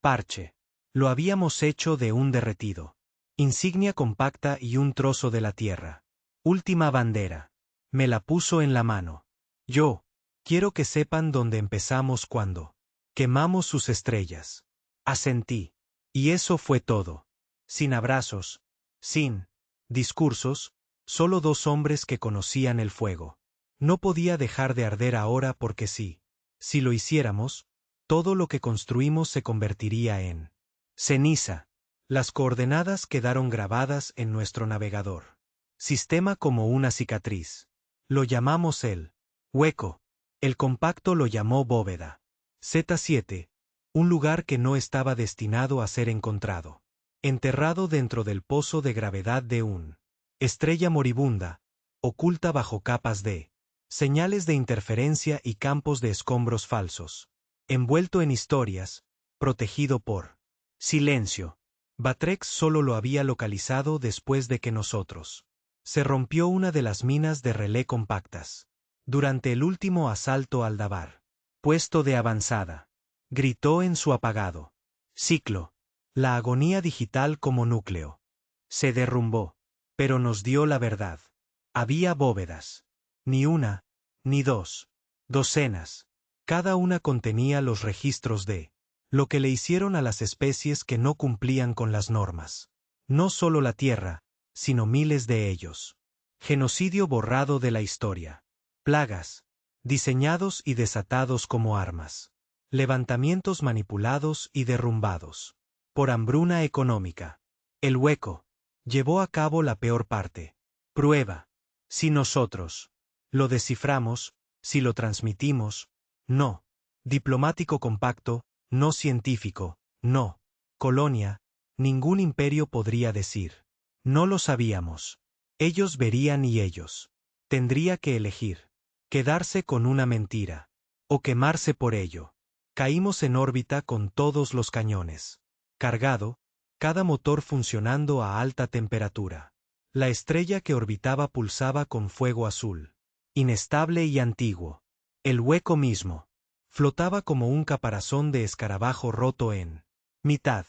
Parche. Lo habíamos hecho de un derretido. Insignia compacta y un trozo de la tierra. Última bandera. Me la puso en la mano. Yo. Quiero que sepan dónde empezamos cuando quemamos sus estrellas. Asentí. Y eso fue todo. Sin abrazos. Sin discursos. Solo dos hombres que conocían el fuego. No podía dejar de arder ahora porque sí. Si lo hiciéramos, todo lo que construimos se convertiría en ceniza. Las coordenadas quedaron grabadas en nuestro navegador. Sistema como una cicatriz. Lo llamamos el hueco. El compacto lo llamó bóveda. Z7. Un lugar que no estaba destinado a ser encontrado. Enterrado dentro del pozo de gravedad de un estrella moribunda, oculta bajo capas de señales de interferencia y campos de escombros falsos. Envuelto en historias, protegido por silencio. Batrex solo lo había localizado después de que nosotros. Se rompió una de las minas de relé compactas. Durante el último asalto al Dabar. Puesto de avanzada. Gritó en su apagado ciclo. La agonía digital como núcleo. Se derrumbó. Pero nos dio la verdad. Había bóvedas. Ni una, ni dos. Docenas. Cada una contenía los registros de lo que le hicieron a las especies que no cumplían con las normas. No solo la Tierra, sino miles de ellos. Genocidio borrado de la historia. Plagas. Diseñados y desatados como armas. Levantamientos manipulados y derrumbados. Por hambruna económica. El hueco. Llevó a cabo la peor parte. Prueba. Si nosotros lo desciframos, si lo transmitimos, no. Diplomático compacto, no científico, no. Colonia, ningún imperio podría decir. No lo sabíamos. Ellos verían y ellos. Tendría que elegir. Quedarse con una mentira. O quemarse por ello. Caímos en órbita con todos los cañones. Cargado, cada motor funcionando a alta temperatura. La estrella que orbitaba pulsaba con fuego azul, inestable y antiguo. El hueco mismo flotaba como un caparazón de escarabajo roto en mitad,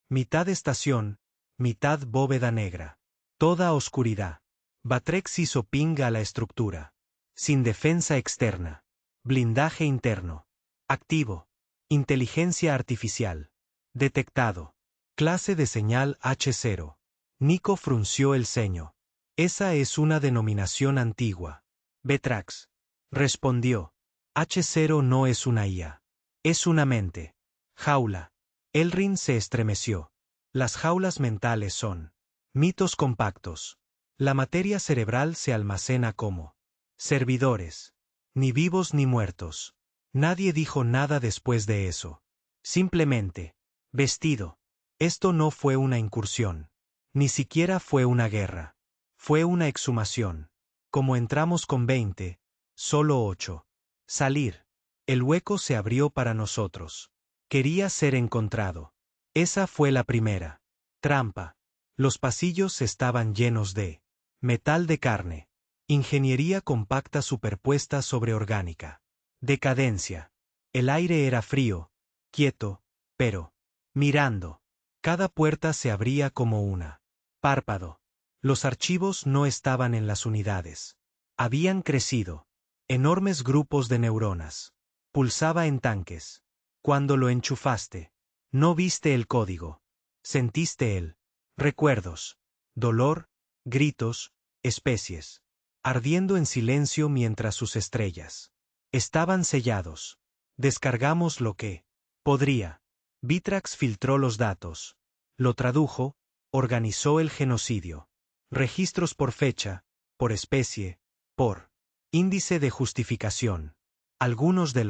mitad estación, mitad bóveda negra. Toda oscuridad. Batrex hizo ping a la estructura. Sin defensa externa. Blindaje interno. Activo. Inteligencia artificial. Detectado. Clase de señal H0. Nico frunció el ceño. Esa es una denominación antigua. Batrax. Respondió. H0 no es una IA. Es una mente. Jaula. Elrin se estremeció. Las jaulas mentales son mitos compactos. La materia cerebral se almacena como servidores. Ni vivos ni muertos. Nadie dijo nada después de eso. Simplemente. Vestido. Esto no fue una incursión. Ni siquiera fue una guerra. Fue una exhumación. Como entramos con 20, solo 8. Salir. El hueco se abrió para nosotros. Quería ser encontrado. Esa fue la primera. Trampa. Los pasillos estaban llenos de metal de carne. Ingeniería compacta superpuesta sobre orgánica. Decadencia. El aire era frío, quieto, pero mirando. Cada puerta se abría como una párpado. Los archivos no estaban en las unidades. Habían crecido. Enormes grupos de neuronas. Pulsaba en tanques. Cuando lo enchufaste, no viste el código. Sentiste el recuerdos, dolor, gritos, especies. Ardiendo en silencio mientras sus estrellas estaban sellados. Descargamos lo que podría. Batrax filtró los datos. Lo tradujo, organizó el genocidio. Registros por fecha, por especie, por índice de justificación. Algunos de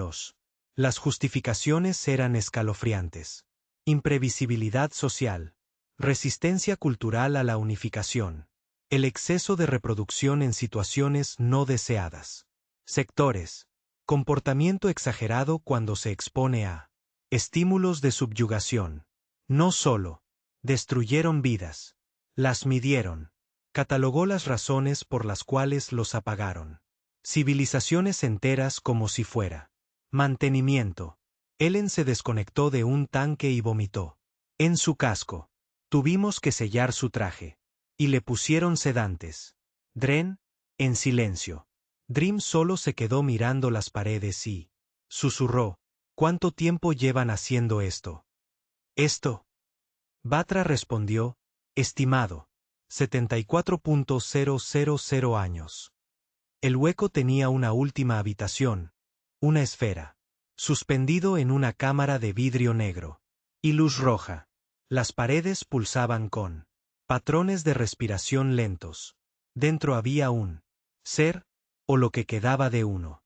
las justificaciones eran escalofriantes. Imprevisibilidad social. Resistencia cultural a la unificación. El exceso de reproducción en situaciones no deseadas. Sectores. Comportamiento exagerado cuando se expone a estímulos de subyugación. No solo destruyeron vidas, las midieron. Catalogó las razones por las cuales los apagaron. Civilizaciones enteras como si fuera mantenimiento. Ellen se desconectó de un tanque y vomitó en su casco. Tuvimos que sellar su traje. Y le pusieron sedantes. Dren, en silencio. Dream solo se quedó mirando las paredes y susurró. ¿Cuánto tiempo llevan haciendo esto? Esto. Batra respondió, estimado, 74.000 años. El hueco tenía una última habitación, una esfera, suspendido en una cámara de vidrio negro. Y luz roja. Las paredes pulsaban con patrones de respiración lentos. Dentro había un ser, o lo que quedaba de uno.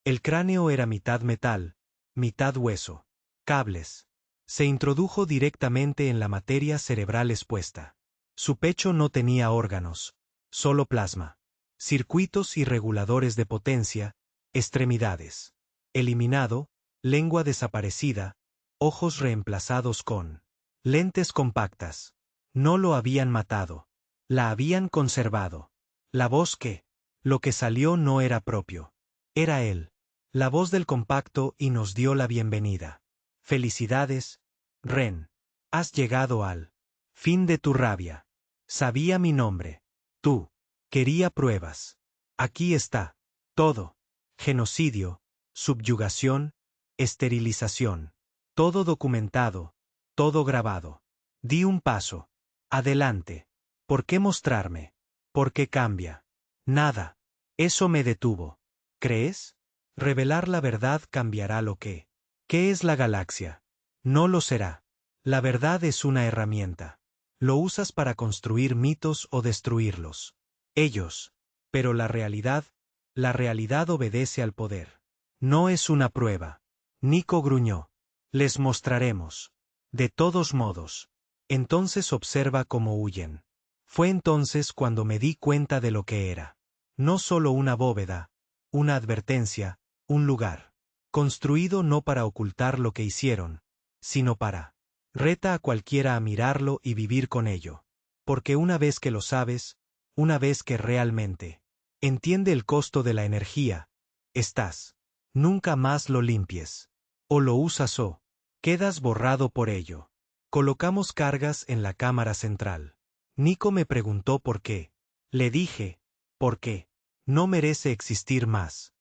El cráneo era mitad metal, mitad hueso. Cables. Se introdujo directamente en la materia cerebral expuesta. Su pecho no tenía órganos, solo plasma. Circuitos y reguladores de potencia, extremidades. Eliminado, lengua desaparecida, ojos reemplazados con lentes compactas. No lo habían matado. La habían conservado. La voz que, lo que salió no era propio. Era él. La voz del compacto y nos dio la bienvenida. Felicidades, Ren. Has llegado al fin de tu rabia. Sabía mi nombre. Tú. Quería pruebas. Aquí está. Todo. Genocidio, subyugación, esterilización. Todo documentado, todo grabado. Di un paso. Adelante. ¿Por qué mostrarme? ¿Por qué cambia? Nada. Eso me detuvo. ¿Crees? Revelar la verdad cambiará lo que. ¿Qué es la galaxia? No lo será. La verdad es una herramienta. Lo usas para construir mitos o destruirlos. Ellos. Pero la realidad obedece al poder. No es una prueba. Nico gruñó. Les mostraremos. De todos modos. Entonces observa cómo huyen. Fue entonces cuando me di cuenta de lo que era. No solo una bóveda, una advertencia, un lugar. Construido no para ocultar lo que hicieron, sino para Reta a cualquiera a mirarlo y vivir con ello. Porque una vez que lo sabes, una vez que realmente entiende el costo de la energía, estás. Nunca más lo limpies. O lo usas o quedas borrado por ello. Colocamos cargas en la cámara central. Nico me preguntó por qué. Le dije, ¿por qué? No merece existir más.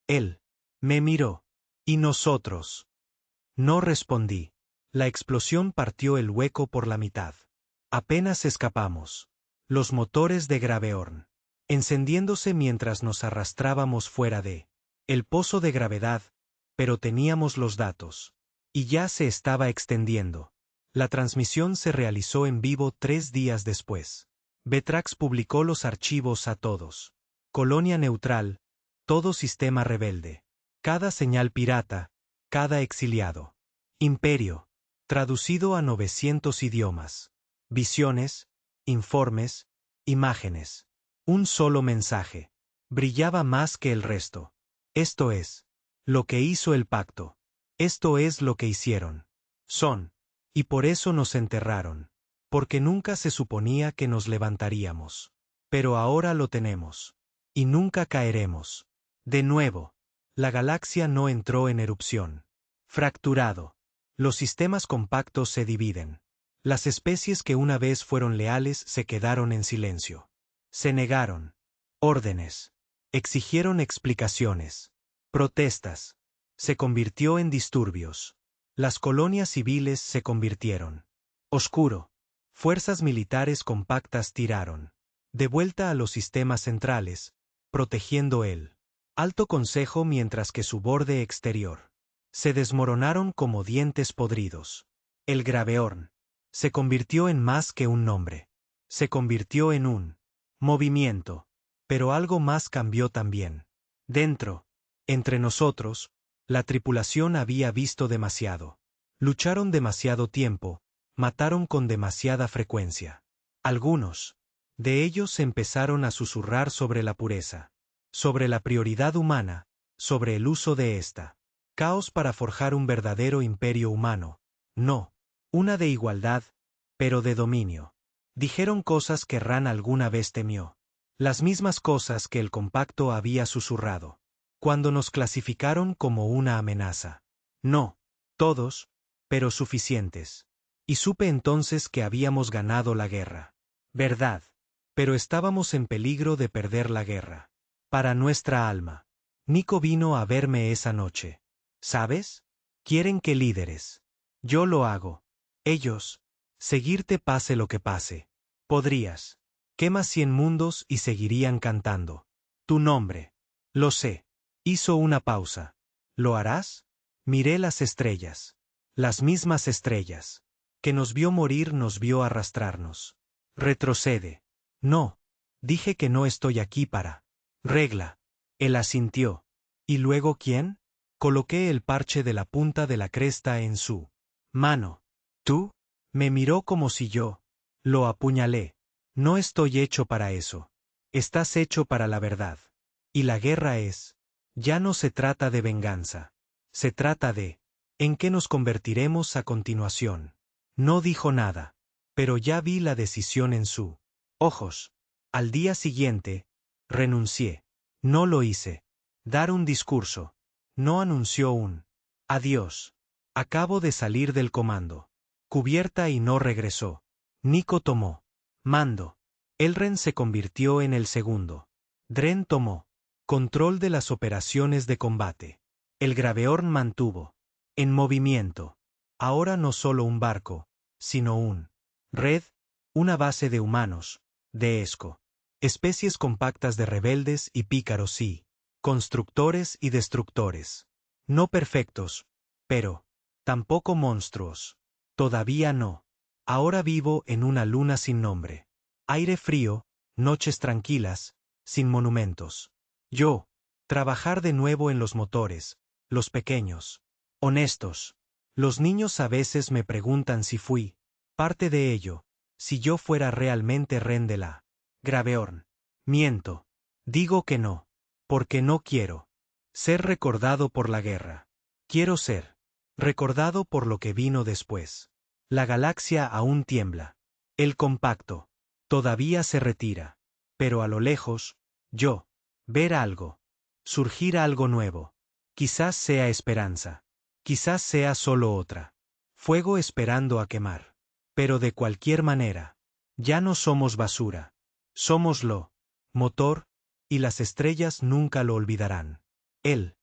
Él me miró. ¿Y nosotros? No respondí. La explosión partió el hueco por la mitad. Apenas escapamos. Los motores de Graveorn encendiéndose mientras nos arrastrábamos fuera de el pozo de gravedad, pero teníamos los datos. Y ya se estaba extendiendo. La transmisión se realizó en vivo 3 días después. Vetrax publicó los archivos a todos. Colonia neutral, todo sistema rebelde. Cada señal pirata, cada exiliado. Imperio, traducido a 900 idiomas. Visiones, informes, imágenes. Un solo mensaje. Brillaba más que el resto. Esto es lo que hizo el pacto. Esto es lo que hicieron. Son. Y por eso nos enterraron. Porque nunca se suponía que nos levantaríamos. Pero ahora lo tenemos. Y nunca caeremos. De nuevo. La galaxia no entró en erupción. Fracturado. Los sistemas compactos se dividen. Las especies que una vez fueron leales se quedaron en silencio. Se negaron. Órdenes. Exigieron explicaciones. Protestas. Se convirtió en disturbios. Las colonias civiles se convirtieron. Oscuro. Fuerzas militares compactas tiraron. De vuelta a los sistemas centrales, protegiendo el Alto Consejo mientras que su borde exterior se desmoronaron como dientes podridos. El Graveorn se convirtió en más que un nombre. Se convirtió en un movimiento. Pero algo más cambió también. Dentro, entre nosotros, la tripulación había visto demasiado. Lucharon demasiado tiempo, mataron con demasiada frecuencia. Algunos de ellos empezaron a susurrar sobre la pureza, sobre la prioridad humana, sobre el uso de esta. Caos para forjar un verdadero imperio humano. No, una de igualdad, pero de dominio. Dijeron cosas que Ran alguna vez temió. Las mismas cosas que el compacto había susurrado. Cuando nos clasificaron como una amenaza. No, todos, pero suficientes. Y supe entonces que habíamos ganado la guerra. Verdad. Pero estábamos en peligro de perder la guerra. Para nuestra alma. Nico vino a verme esa noche. ¿Sabes? Quieren que líderes. Yo lo hago. Ellos. Seguirte pase lo que pase. Podrías. Quema 100 mundos y seguirían cantando. Tu nombre. Lo sé. Hizo una pausa. ¿Lo harás? Miré las estrellas. Las mismas estrellas. Que nos vio morir nos vio arrastrarnos. Retrocede. No. Dije que no estoy aquí para. Regla. Él asintió. ¿Y luego quién? Coloqué el parche de la punta de la cresta en su mano. ¿Tú? Me miró como si yo. Lo apuñalé. No estoy hecho para eso. Estás hecho para la verdad. Y la guerra es. Ya no se trata de venganza. Se trata de. ¿En qué nos convertiremos a continuación? No dijo nada. Pero ya vi la decisión en su ojos. Al día siguiente, renuncié. No lo hice. Dar un discurso. No anunció un adiós. Acabo de salir del comando. Cubierta y no regresó. Nico tomó mando. Elren se convirtió en el segundo. Dren tomó control de las operaciones de combate. El Graveorn mantuvo en movimiento. Ahora no solo un barco, sino un red, una base de humanos, de esco, especies compactas de rebeldes y pícaros y constructores y destructores. No perfectos, pero tampoco monstruos. Todavía no. Ahora vivo en una luna sin nombre. Aire frío, noches tranquilas, sin monumentos. Yo, trabajar de nuevo en los motores, los pequeños, honestos. Los niños a veces me preguntan si fui parte de ello, si yo fuera realmente Ren de la Graveorn. Miento. Digo que no. Porque no quiero ser recordado por la guerra. Quiero ser recordado por lo que vino después. La galaxia aún tiembla. El compacto. Todavía se retira. Pero a lo lejos, yo. Ver algo. Surgir algo nuevo. Quizás sea esperanza. Quizás sea solo otra. Fuego esperando a quemar. Pero de cualquier manera. Ya no somos basura. Somos lo. Motor, y las estrellas nunca lo olvidarán. Él.